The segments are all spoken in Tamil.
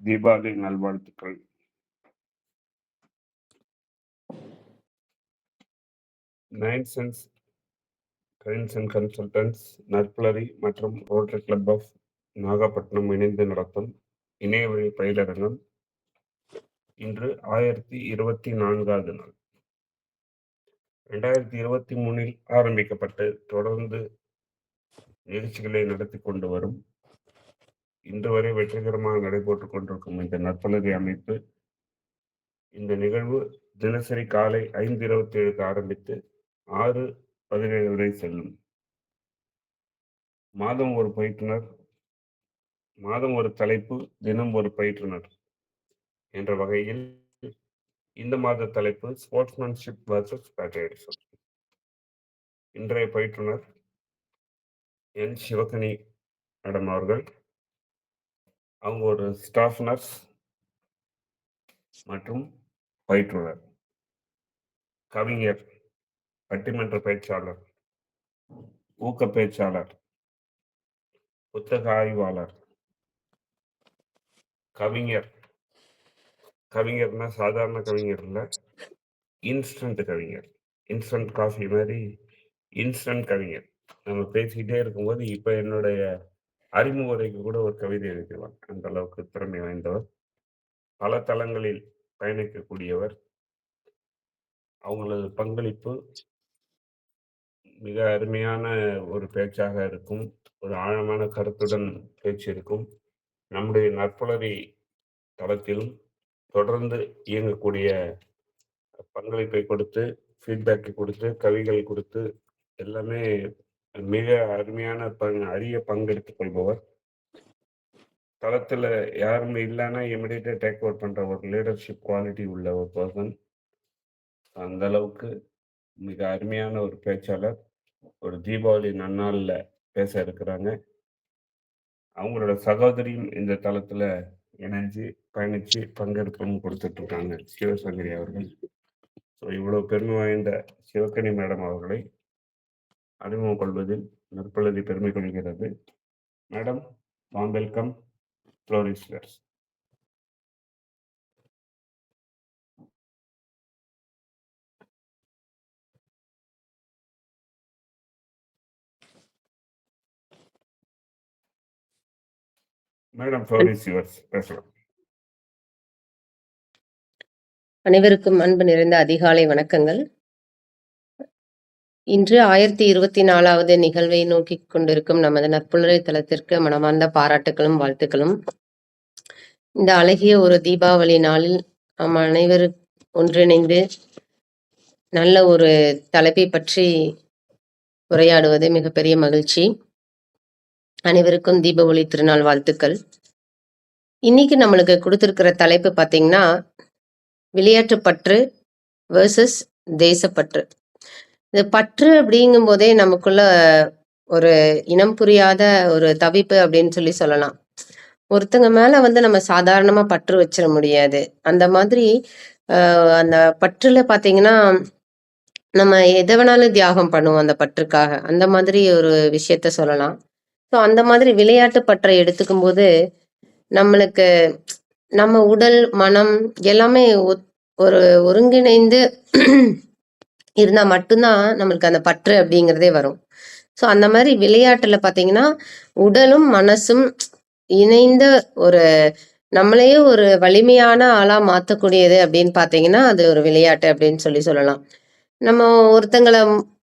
தீபாவளி நல்வாழ்த்துக்கள். Nine sense crimes and consultants, நற்புலரி மற்றும் ரோட்டரி கிளப் ஆஃப் நாகப்பட்டினம் இணைந்து நடத்தும் இணையவழி பயிலரங்கம் இன்று 1024வது நாள். 2023 ஆரம்பிக்கப்பட்டு தொடர்ந்து நிகழ்ச்சிகளை நடத்தி கொண்டு வரும், இன்று வரை வெற்றிகரமாக நடைபெற்றுக் கொண்டிருக்கும் இந்த நற்புலரி அமைப்பு இந்த நிகழ்வு தினசரி காலை 5:27க்கு ஆரம்பித்து 6:17 வரை செல்லும். மாதம் ஒரு பயிற்றுனர், மாதம் ஒரு தலைப்பு, தினம் ஒரு பயிற்றுனர் என்ற வகையில் இந்த மாத தலைப்பு ஸ்போர்ட்ஸ்மேன்ஷிப் வர்சஸ் பேட்ரியாட்டிசம். இன்றைய பயிற்றுனர் என் சிவகனி மேடம் அவர்கள். அவங்க ஒரு ஸ்டாஃப் நர்ஸ் மற்றும் பயிற்றுனர், கவிஞர், பட்டிமன்ற பேச்சாளர், ஊக்க பேச்சாளர், புத்தக ஆய்வாளர், கவிஞர். கவிஞர்னா சாதாரண கவிஞர் இல்லை, இன்ஸ்டன்ட் கவிஞர். இன்ஸ்டன்ட் காஃபி மாதிரி இன்ஸ்டன்ட் கவிஞர். நம்ம பேசிக்கிட்டே இருக்கும்போது இப்போ என்னுடைய அறிமுக உரைக்கு கூட ஒரு கவிதை எழுதலாம், அந்த அளவுக்கு திறமை வாய்ந்தவர், பல தளங்களில் பயணிக்கக்கூடியவர். அவங்களது பங்களிப்பு மிக அருமையான ஒரு பேச்சாக இருக்கும், ஒரு ஆழமான கருத்துடன் பேச்சு இருக்கும். நம்முடைய நற்புலரி தளத்திலும் தொடர்ந்து இயங்கக்கூடிய பங்களிப்பை கொடுத்து, ஃபீட்பேக்கை கொடுத்து, கவிகள் கொடுத்து, எல்லாமே மிக அருமையான அரிய பங்கெடுத்துக் கொள்பவர். தளத்தில் யாருமே இல்லைன்னா இமிடியேட்டாக டேக் ஓவர் பண்ணுற ஒரு லீடர்ஷிப் குவாலிட்டி உள்ள ஒரு பர்சன். அந்த அளவுக்கு மிக அருமையான ஒரு பேச்சாளர். ஒரு தீபாவளி நன்னாளில் பேச இருக்கிறாங்க. அவங்களோட சகோதரியும் இந்த தளத்தில் இணைஞ்சு பயணித்து பங்கெடுப்பும் கொடுத்துட்ருக்காங்க, சிவசங்கரி அவர்கள். ஸோ இவ்வளோ பெருமை வாய்ந்த சிவகனி மேடம் அவர்களை அறிமுகம் கொள்வதில் நற்புலரி பெருமை கொள்கிறது. Madam, warm welcome. Floor is yours. Madam, floor is yours, பேசலாம். அனைவருக்கும் அன்பு நிறைந்த அதிகாலை வணக்கங்கள். இன்று 1024வது நிகழ்வை நோக்கி கொண்டிருக்கும் நமது நற்புலரி தளத்திற்கு மனமார்ந்த பாராட்டுகளும் வாழ்த்துக்களும். இந்த அழகிய ஒரு தீபாவளி நாளில் நாம் அனைவரும் ஒன்றிணைந்து நல்ல ஒரு தலைப்பை பற்றி உரையாடுவது மிகப்பெரிய மகிழ்ச்சி. அனைவருக்கும் தீபாவளி திருநாள் வாழ்த்துக்கள். இன்னைக்கு நம்மளுக்கு கொடுத்துருக்கிற தலைப்பு பார்த்தீங்கன்னா, விளையாட்டு பற்று வேர்சஸ் தேசப்பற்று. இது பற்று அப்படிங்கும் போதே நமக்குள்ள ஒரு இனம் புரியாத ஒரு தவிப்பு அப்படின்னு சொல்லலாம். ஒருத்தங்க மேல நம்ம சாதாரணமா பற்று வச்சிட முடியாது. அந்த மாதிரி அந்த பற்றுல பாத்தீங்கன்னா நம்ம எதை வேணாலும் தியாகம் பண்ணுவோம் அந்த பற்றுக்காக. அந்த மாதிரி ஒரு விஷயத்த சொல்லலாம். ஸோ அந்த மாதிரி விளையாட்டு பற்றை எடுத்துக்கும் போது நம்மளுக்கு நம்ம உடல் மனம் எல்லாமே ஒரு ஒருங்கிணைந்து இருந்தா மட்டும்தான் நம்மளுக்கு அந்த பற்று அப்படிங்கிறதே வரும். ஸோ அந்த மாதிரி விளையாட்டுல பாத்தீங்கன்னா உடலும் மனசும் இணைந்த ஒரு நம்மளையே ஒரு வலிமையான ஆளா மாற்றக்கூடியது அப்படின்னு பாத்தீங்கன்னா அது ஒரு விளையாட்டு அப்படின்னு சொல்லலாம். நம்ம ஒருத்தங்களை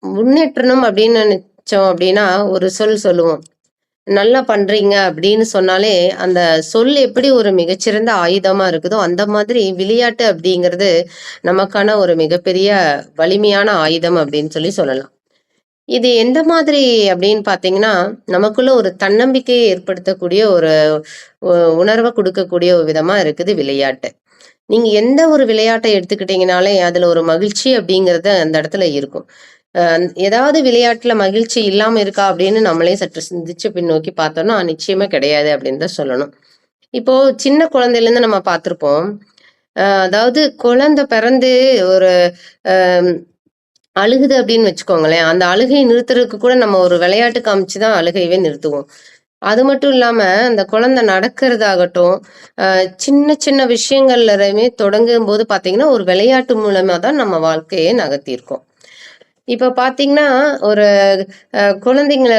முன்னேற்றணும் அப்படின்னு நினைச்சோம் அப்படின்னா ஒரு சொல்லுவோம், நல்லா பண்றீங்க அப்படின்னு சொன்னாலே அந்த சொல் எப்படி ஒரு மிகச்சிறந்த ஆயுதமா இருக்குதோ அந்த மாதிரி விளையாட்டு அப்படிங்கிறது நமக்கான ஒரு மிகப்பெரிய வலிமையான ஆயுதம் அப்படின்னு சொல்லலாம். இது எந்த மாதிரி அப்படின்னு பாத்தீங்கன்னா நமக்குள்ள ஒரு தன்னம்பிக்கையை ஏற்படுத்தக்கூடிய ஒரு உணர்வை கொடுக்கக்கூடிய ஒரு விதமா இருக்குது விளையாட்டு. நீங்க எந்த ஒரு விளையாட்டை எடுத்துக்கிட்டீங்கனாலே அதுல ஒரு மகிழ்ச்சி அப்படிங்கிறது அந்த இடத்துல இருக்கும். ஏதாவது விளையாட்டுல மகிழ்ச்சி இல்லாம இருக்கா அப்படின்னு நம்மளே சற்று சிந்திச்சு பின்னோக்கி பார்த்தோம்னா நிச்சயமா கிடையாது அப்படின்னு தான் சொல்லணும். இப்போ சின்ன குழந்தையில இருந்து நம்ம பார்த்திருப்போம். அதாவது குழந்தை பிறந்து ஒரு அழுகுது அப்படின்னு வச்சுக்கோங்களேன், அந்த அழுகையை நிறுத்துறதுக்கு கூட நம்ம ஒரு விளையாட்டு காமிச்சுதான் அழுகையவே நிறுத்துவோம். அது மட்டும் இல்லாம, அந்த குழந்தை நடக்கிறதாகட்டும், சின்ன சின்ன விஷயங்கள்லயுமே தொடங்கும்போது பார்த்தீங்கன்னா, ஒரு விளையாட்டு மூலமா தான் நம்ம வாழ்க்கைய நகர்த்தியிருக்கோம். இப்ப பார்த்தீங்கன்னா, ஒரு குழந்தைங்கள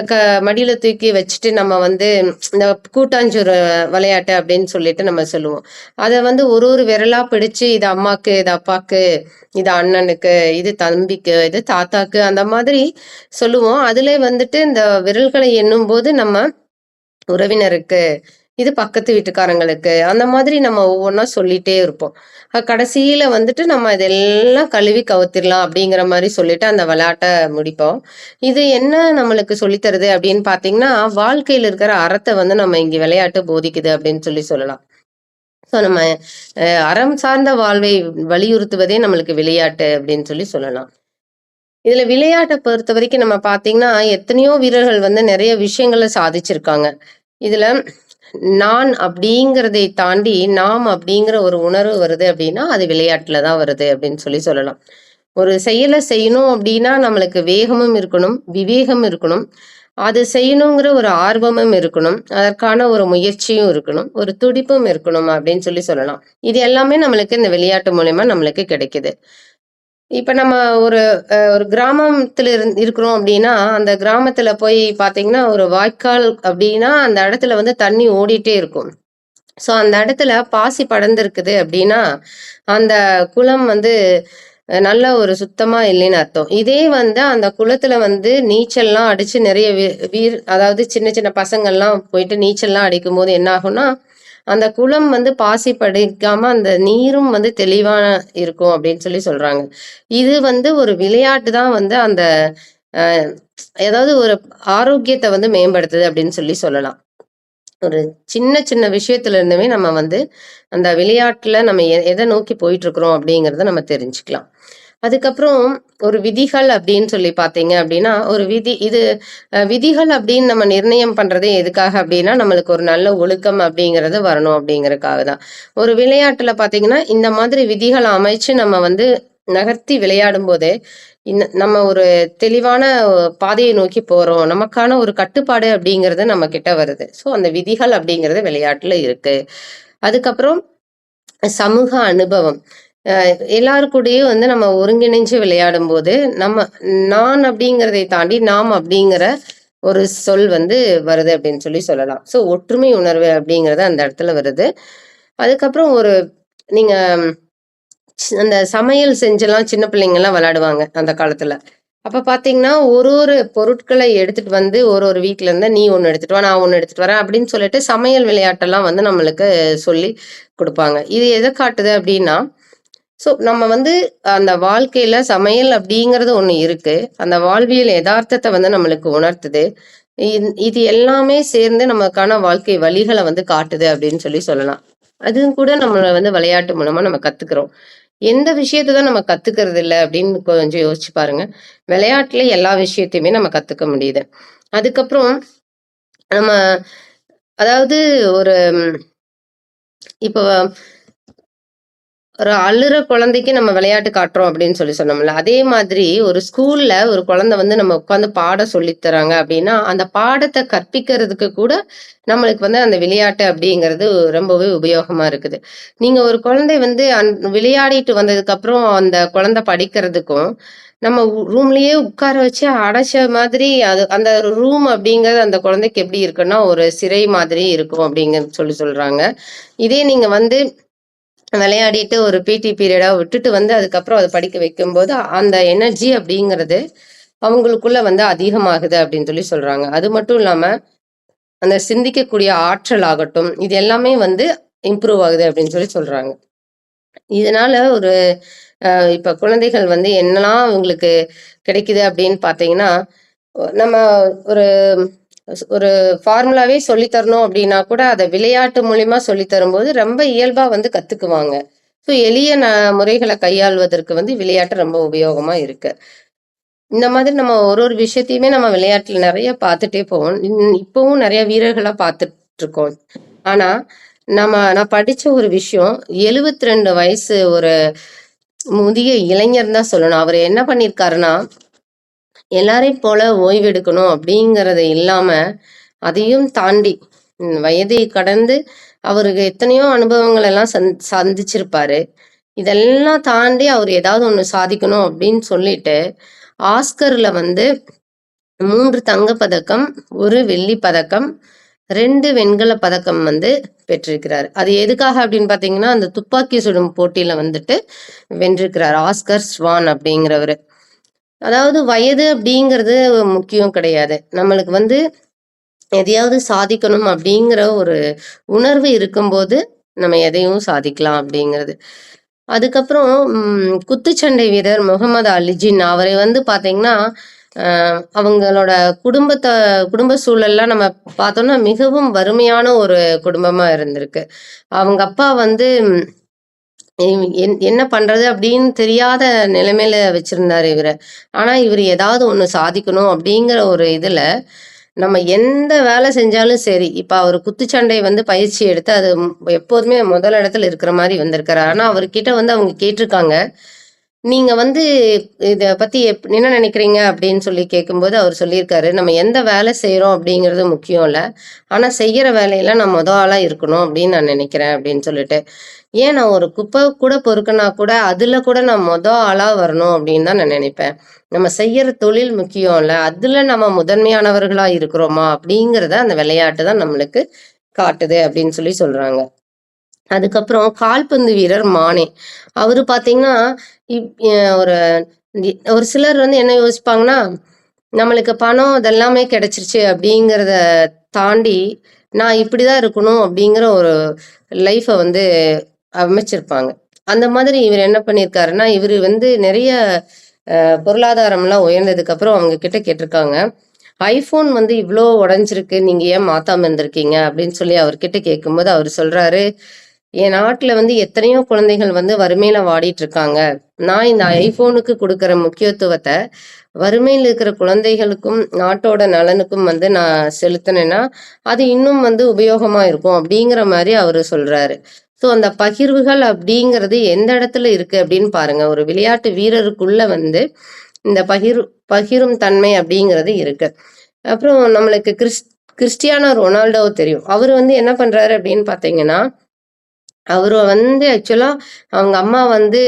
மடியில தூக்கி வச்சுட்டு நம்ம வந்து இந்த கூட்டாஞ்சோறு விளையாட்டு அப்படின்னு சொல்லிட்டு நம்ம சொல்லுவோம். அத வந்து ஒரு ஒரு விரலா பிடிச்சு, இது அம்மாக்கு, இது அப்பாக்கு, இது அண்ணனுக்கு, இது தம்பிக்கு, இது தாத்தாக்கு அந்த மாதிரி சொல்லுவோம். அதிலே வந்துட்டு இந்த விரல்களை எண்ணும்போது நம்ம உறவினருக்கு, இது பக்கத்து வீட்டுக்காரங்களுக்கு, அந்த மாதிரி நம்ம ஒவ்வொன்னா சொல்லிட்டே இருப்போம். கடைசியில வந்துட்டு நம்ம இதெல்லாம் கழுவி கவுத்திரலாம் அப்படிங்கிற மாரி சொல்லிட்டு அந்த விளையாட்ட முடிப்போம். இது என்ன நம்மளுக்கு சொல்லி தருது அப்படின்னு பார்த்தீங்கன்னா, வாழ்க்கையில இருக்கிற அறத்த வந்து நம்ம இங்க விளையாட்டு போதிக்குது அப்படின்னு சொல்லலாம். ஸோ நம்ம அறம் சார்ந்த வாழ்வை வலியுறுத்துவதே நம்மளுக்கு விளையாட்டு அப்படின்னு சொல்லலாம். இதுல விளையாட்ட பொறுத்தவரைக்கும் நம்ம பார்த்தீங்கன்னா, எத்தனையோ வீரர்கள் வந்து நெறைய விஷயங்கள சாதிச்சிருக்காங்க. இதுல நான் அப்படிங்கிறதை தாண்டி, நாம் அப்படிங்கிற ஒரு உணர்வு வருது அப்படின்னா, அது விளையாட்டுல தான் வருது அப்படின்னு சொல்லலாம். ஒரு செயல செய்யணும் அப்படின்னா, நம்மளுக்கு வேகமும் இருக்கணும், விவேகம் இருக்கணும். அது செய்யணுங்கிற ஒரு ஆர்வமும் இருக்கணும். அதற்கான ஒரு முயற்சியும் இருக்கணும். ஒரு துடிப்பும் இருக்கணும் அப்படின்னு சொல்லலாம். இது எல்லாமே நம்மளுக்கு இந்த விளையாட்டு மூலியமா நம்மளுக்கு கிடைக்குது. இப்ப நம்ம ஒரு ஒரு கிராமத்துல இருக்கிறோம் அப்படின்னா, அந்த கிராமத்துல போய் பார்த்தீங்கன்னா, ஒரு வாய்க்கால் அப்படின்னா, அந்த இடத்துல வந்து தண்ணி ஓடிட்டே இருக்கும். ஸோ அந்த இடத்துல பாசி படர்ந்திருக்குது அப்படின்னா, அந்த குளம் வந்து நல்ல ஒரு சுத்தமா இல்லைன்னு அர்த்தம். இதே வந்து அந்த குளத்துல வந்து நீச்சல்லாம் அடிச்சு நெறைய அதாவது சின்ன சின்ன பசங்கள்லாம் போயிட்டு நீச்சல்லாம் அடிக்கும்போது என்ன ஆகும்னா, அந்த குளம் வந்து பாசி படிக்காம அந்த நீரும் வந்து தெளிவா இருக்கும் அப்படின்னு சொல்றாங்க. இது வந்து ஒரு விளையாட்டு தான் வந்து அந்த அ ஏதாவது ஒரு ஆரோக்கியத்த வந்து மேம்படுத்துது அப்படின்னு சொல்லலாம். ஒரு சின்ன சின்ன விஷயத்துல இருந்துமே நம்ம வந்து அந்த விளையாட்டுல நம்ம எத நோக்கி போயிட்டு இருக்கிறோம் அப்படிங்கிறத நம்ம தெரிஞ்சுக்கலாம். அதுக்கப்புறம் ஒரு விதிகள் அப்படின்னு சொல்லி பார்த்தீங்க அப்படின்னா, ஒரு விதி இது விதிகள் அப்படின்னு நம்ம நிர்ணயம் பண்றதே எதுக்காக அப்படின்னா, நம்மளுக்கு ஒரு நல்ல ஒழுக்கம் அப்படிங்கிறது வரணும் அப்படிங்கிறதுக்காக தான். ஒரு விளையாட்டுல பார்த்தீங்கன்னா, இந்த மாதிரி விதிகள அமைச்சு நம்ம வந்து நகர்த்தி விளையாடும்போதே, நம்ம ஒரு தெளிவான பாதையை நோக்கி போறோம். நமக்கான ஒரு கட்டுப்பாடு அப்படிங்கிறது நம்ம கிட்ட வருது. ஸோ அந்த விதிகள் அப்படிங்கிறது விளையாட்டுல இருக்கு. அதுக்கப்புறம் சமூக அனுபவம். அ எல்லார் கூடயும் வந்து நம்ம ஒருங்கிணைஞ்சு விளையாடும்போது, நம்ம நான் அப்படிங்கிறதை தாண்டி நாம் அப்படிங்கிற ஒரு சொல் வந்து வருது அப்படின்னு சொல்லலாம். ஸோ ஒற்றுமை உணர்வு அப்படிங்கிறது அந்த இடத்துல வருது. அதுக்கப்புறம் ஒரு நீங்க அந்த சமையல் செஞ்செல்லாம் சின்ன பிள்ளைங்கலாம் விளையாடுவாங்க அந்த காலத்துல. அப்ப பார்த்தீங்கன்னா, ஒரு ஒரு பொருட்கள எடுத்துட்டு வந்து ஒரு ஒரு வீட்ல இருந்து நீ ஒண்ணு எடுத்துட்டு வா, நான் ஒண்ணு எடுத்துட்டு வரேன் அப்படின்னு சொல்லிட்டு சமையல் விளையாட்டெல்லாம் வந்து நம்மளுக்கு சொல்லி குடுப்பாங்க. இது எத காட்டுது அப்படின்னா, ஸோ நம்ம வந்து அந்த வாழ்க்கையில சமையல் அப்படிங்கிறது ஒண்ணு இருக்கு. அந்த வாழ்வியல் எதார்த்தத்த வந்து நம்மளுக்கு உணர்த்துது. இது எல்லாமே சேர்ந்து நமக்கான வாழ்க்கை வழிகள வந்து காட்டுது அப்படின்னு சொல்லலாம். அதுவும் கூட நம்மள வந்து விளையாட்டு மூலமா நம்ம கத்துக்கிறோம். எந்த விஷயத்த தான் நம்ம கத்துக்கிறது இல்ல அப்படின்னு கொஞ்சம் யோசிச்சு பாருங்க. விளையாட்டுல எல்லா விஷயத்தையுமே நம்ம கத்துக்க முடியுது. அதுக்கப்புறம் நம்ம அதாவது ஒரு இப்போ ஒரு அழுற குழந்தைக்கு நம்ம விளையாட்டு காட்டுறோம் அப்படின்னு சொன்னோம்ல. அதே மாதிரி ஒரு ஸ்கூல்ல ஒரு குழந்தை வந்து நம்ம உட்காந்து பாடம் சொல்லி தராங்க அப்படின்னா, அந்த பாடத்த கற்பிக்கிறதுக்கு கூட நம்மளுக்கு வந்து அந்த விளையாட்டு அப்படிங்கிறது ரொம்பவே உபயோகமா இருக்குது. நீங்க ஒரு குழந்தை வந்து விளையாடிட்டு வந்ததுக்கப்புறம் அந்த குழந்தை படிக்கிறதுக்கும், நம்ம ரூம்லயே உட்கார வச்சு அடைச்ச மாதிரி அது அந்த ரூம் அப்படிங்கிறது அந்த குழந்தைக்கு எப்படி இருக்குன்னா, ஒரு சிறை மாதிரி இருக்கும் அப்படிங்கிறது சொல்றாங்க. இதே நீங்க வந்து விளையாடிட்டு ஒரு பிடி பீரியடா விட்டுட்டு வந்து அதுக்கப்புறம் அத படிக்க வைக்கும்போது, அந்த எனர்ஜி அப்படிங்கிறது அவங்களுக்குள்ள வந்து அதிகமாகுது அப்படின்னு சொல்றாங்க. அது மட்டும் இல்லாம, அந்த சிந்திக்கக்கூடிய ஆற்றல் ஆகட்டும், இது எல்லாமே வந்து இம்ப்ரூவ் ஆகுது அப்படின்னு சொல்றாங்க. இதனால ஒரு இப்ப குழந்தைகள் வந்து என்னலாம் அவங்களுக்கு கிடைக்குது அப்படின்னு பார்த்தீங்கன்னா, நம்ம ஒரு ஒரு ஃபார்முலாவே சொல்லி தரணும் அப்படின்னா கூட, அத விளையாட்டு மூலியமா சொல்லி தரும்போது ரொம்ப இயல்பா வந்து கத்துக்குவாங்க. ஸோ எளிய முறைகள கையாள்வதற்கு வந்து விளையாட்டு ரொம்ப உபயோகமா இருக்கு. இந்த மாதிரி நம்ம ஒரு ஒரு விஷயத்தையுமே நம்ம விளையாட்டுல நெறைய பார்த்துட்டே போவோம். இப்பவும் நெறைய வீரர்கள பார்த்துட்டுருக்கோம். ஆனா, நான் படிச்ச ஒரு விஷயம் 72 வயசு ஒரு முதிய இளைஞர் தான் சொல்லணும். அவரு என்ன பண்ணியிருக்காருன்னா, எல்லாரையும் போல ஓய்வெடுக்கணும் அப்படிங்கிறது இல்லாம, அதையும் தாண்டி வயதை கடந்து அவருக்கு எத்தனையோ அனுபவங்கள் எல்லாம் சந்திச்சிருப்பாரு. இதெல்லாம் தாண்டி அவர் ஏதாவது ஒண்ணு சாதிக்கணும் அப்படின்னு சொல்லிட்டு ஆஸ்கர்ல வந்து 3 தங்கப்பதக்கம், 1 வெள்ளிப் பதக்கம், 2 வெண்கலப் பதக்கம் வந்து பெற்றிருக்கிறார். அது எதுக்காக அப்படின்னு பார்த்தீங்கன்னா, அந்த துப்பாக்கி சுடும் போட்டியில வந்துட்டு வென்றிருக்கிறார். ஆஸ்கர் ஸ்வான் அப்படிங்கிறவரு. அதாவது வயது அப்படிங்கிறது முக்கியம் கிடையாது. நம்மளுக்கு வந்து எதையாவது சாதிக்கணும் அப்படிங்கிற ஒரு உணர்வு இருக்கும்போது நம்ம எதையும் சாதிக்கலாம் அப்படிங்கிறது. அதுக்கப்புறம் குத்துச்சண்டை வீரர் முகமது அலி ஜின்னா அவரை வந்து பார்த்தீங்கன்னா, அவங்களோட குடும்ப சூழல்லாம் நம்ம பார்த்தோம்னா மிகவும் வறுமையான ஒரு குடும்பமா இருந்திருக்கு. அவங்க அப்பா வந்து என்ன பண்றது அப்படின்னு தெரியாத நிலைமையில வச்சிருந்தாரு இவர. ஆனா இவரு ஏதாவது ஒண்ணு சாதிக்கணும் அப்படிங்கிற ஒரு இதுல நம்ம எந்த வேலை செஞ்சாலும் சரி, இப்ப அவரு குத்துச்சண்டை வந்து பயிற்சி எடுத்து அது எப்போதுமே முதல் இடத்துல இருக்கிற மாரி வந்திருக்காரு. ஆனா அவர்கிட்ட வந்து அவங்க கேட்டிருக்காங்க, நீங்க வந்து இத பத்தி என்ன நினைக்கிறீங்க அப்படின்னு சொல்லி கேட்கும்போது அவர் சொல்லியிருக்காரு, நம்ம எந்த வேலை செய்றோம் அப்படிங்கிறது முக்கியம் இல்ல. ஆனா செய்யற வேலையில நான் ஆளா இருக்கணும் அப்படின்னு நான் நினைக்கிறேன் அப்படின்னு சொல்லிட்டு. ஏன் நான் ஒரு குப்பை கூட பொறுக்குனா கூட அதுல கூட நான் ஆளா வரணும் அப்படின்னு தான் நான் நினைப்பேன். நம்ம செய்யற தொழில் முக்கியம் இல்ல. அதுல நம்ம முதன்மையானவர்களா இருக்கிறோமா அப்படிங்கிறத அந்த விளையாட்டு தான் நம்மளுக்கு காட்டுது அப்படின்னு சொல்லி சொல்றாங்க. அதுக்கப்புறம் கால்பந்து வீரர் மானே. அவரு பார்த்தீங்கன்னா, இப் அ ஒரு ஒரு சிலர் வந்து என்ன யோசிப்பாங்கன்னா, நம்மளுக்கு பணம் இதெல்லாமே கிடைச்சிருச்சு அப்படிங்கிறத தாண்டி, நான் இப்படிதான் இருக்கணும் அப்படிங்கிற ஒரு லைஃப வந்து அமைச்சிருப்பாங்க. அந்த மாதிரி இவரு என்ன பண்ணியிருக்காருன்னா, இவரு வந்து நிறைய பொருளாதாரம்லாம் உயர்ந்ததுக்கு அப்புறம் அவங்க கிட்ட கேட்டிருக்காங்க. ஐஃபோன் வந்து இவ்ளோ உடைஞ்சிருக்கு. நீங்க ஏன் மாத்தாம இருந்திருக்கீங்க? அப்படின்னு சொல்லி அவர்கிட்ட கேட்கும்போது அவரு சொல்றாரு, என் நாட்டுல வந்து எத்தனையோ குழந்தைகள் வந்து வறுமையில வாடிட்டு இருக்காங்க. நான் இந்த ஐஃபோனுக்கு குடுக்குற முக்கியத்துவத்த வறுமையில இருக்கிற குழந்தைகளுக்கும், நாட்டோட நலனுக்கும் வந்து நான் செலுத்துனேன்னா, அது இன்னும் வந்து உபயோகமா இருக்கும். அப்படிங்கிற மாரி அவரு சொல்றாரு. ஸோ அந்த பகிர்வுகள் அப்படிங்கிறது எந்த இடத்துல இருக்கு அப்படின்னு பாருங்க. ஒரு விளையாட்டு வீரருக்குள்ள வந்து இந்த பகிரும் தன்மை அப்படிங்கிறது இருக்கு. அப்புறம் நம்மளுக்கு கிறிஸ்டியானோ ரொனால்டோ தெரியும். அவரு வந்து என்ன பண்றாரு அப்படின்னு பார்த்தீங்கன்னா, அவரு வந்து ஆக்சுவலா அவங்க அம்மா வந்து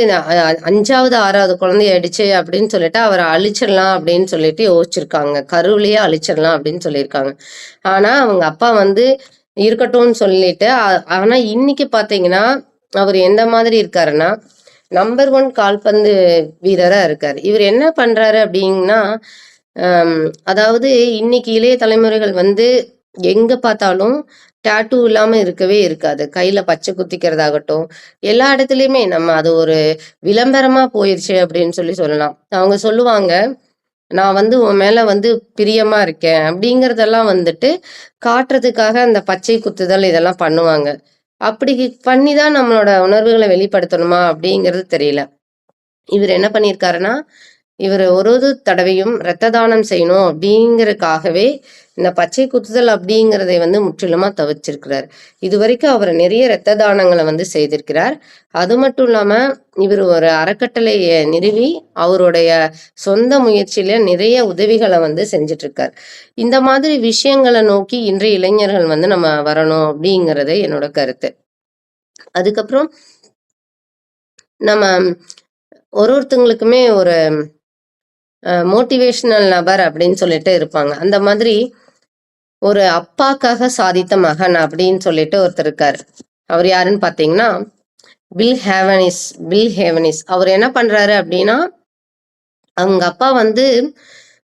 5வது, 6வது குழந்தை ஆயிடுச்சு அப்படின்னு சொல்லிட்டு அவர அழிச்சிடலாம் அப்படின்னு சொல்லிட்டு யோசிச்சிருக்காங்க. கருவிலேயே அழிச்சிடலாம் அப்படின்னு சொல்லியிருக்காங்க. ஆனா அவங்க அப்பா வந்து இருக்கட்டும்னு சொல்லிட்டு ஆனா இன்னைக்கு பார்த்தீங்கன்னா, அவரு எந்த மாதிரி இருக்காருன்னா, நம்பர் 1 கால்பந்து வீரரா இருக்காரு. இவரு என்ன பண்றாரு அப்படின்னா, அதாவது இன்னைக்கு இளைய தலைமுறைகள் வந்து எங்க பார்த்தாலும் டாட்டூ இல்லாம இருக்கவே இருக்காது. கையில பச்சை குத்திக்கிறதாகட்டும், எல்லா இடத்துலயுமே நம்ம அது ஒரு விளம்பரமா போயிருச்சு அப்படின்னு சொல்லி சொல்லலாம். அவங்க சொல்லுவாங்க, "நான் வந்து உன் மேல வந்து பிரியமா இருக்கேன்." அப்படிங்கிறதெல்லாம் வந்துட்டு காட்டுறதுக்காக அந்த பச்சை குத்துதல் இதெல்லாம் பண்ணுவாங்க. அப்படி பண்ணி தான் நம்மளோட உணர்வுகள வெளிப்படுத்தணுமா அப்படிங்கிறது தெரியல. இவரு என்ன பண்ணியிருக்காருன்னா, இவரு ஒரு தடவையும் இரத்த தானம் செய்யணும் அப்படிங்கிறதுக்காகவே, இந்த பச்சை குத்துதல் அப்படிங்கிறதை வந்து முற்றிலுமா தவிர்த்திருக்கிறார். இதுவரைக்கும் அவர் நிறைய இரத்த தானங்கள வந்து செய்திருக்கிறார். அது மட்டும் இல்லாம, இவரு ஒரு அறக்கட்டளைய நிறுவி, அவருடைய சொந்த முயற்சியில நிறைய உதவிகள வந்து செஞ்சுட்டு இருக்கார். இந்த மாதிரி விஷயங்கள நோக்கி இன்றைய இளைஞர்கள் வந்து நம்ம வரணும் அப்படிங்கிறது என்னோட கருத்து. அதுக்கப்புறம் நம்ம ஒருத்தங்களுக்குமே ஒரு மோட்டிவேஷனல் நபர் அப்படின்னு சொல்லிட்டு இருப்பாங்க. அந்த மாதிரி ஒரு அப்பாக்காக சாதித்த மகன் அப்படின்னு சொல்லிட்டு ஒருத்தர் இருக்காரு. அவர் யாருன்னு பார்த்தீங்கன்னா, பில் ஹேவனிஸ். அவர் என்ன பண்றாரு அப்படின்னா, அவங்க அப்பா வந்து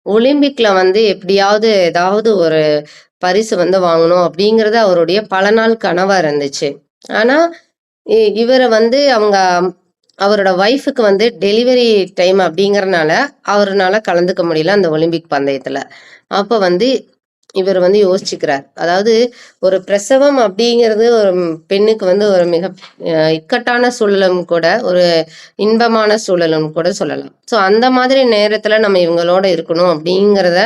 ஒலிம்பிக்ல வந்து எப்படியாவது ஏதாவது ஒரு பரிசு வந்து வாங்கணும் அப்படிங்கிறது அவருடைய பல நாள் கனவா இருந்துச்சு. ஆனா, இவர வந்து அவரோட ஒய்ஃப்க்கு வந்து டெலிவரி டைம் அப்படிங்கிறனால, அவருனால கலந்துக்க முடியல அந்த ஒலிம்பிக் பந்தயத்துல. அப்ப வந்து இவர் வந்து யோசிச்சுக்கிறார். அதாவது ஒரு பிரசவம் அப்படிங்கிறது ஒரு பெண்ணுக்கு வந்து ஒரு மிக இக்கட்டான சூழலும் கூட, ஒரு இன்பமான சூழலும் கூட சொல்லலாம். ஸோ அந்த மாதிரி நேரத்துல நம்ம இவங்களோட இருக்கணும் அப்படிங்கிறத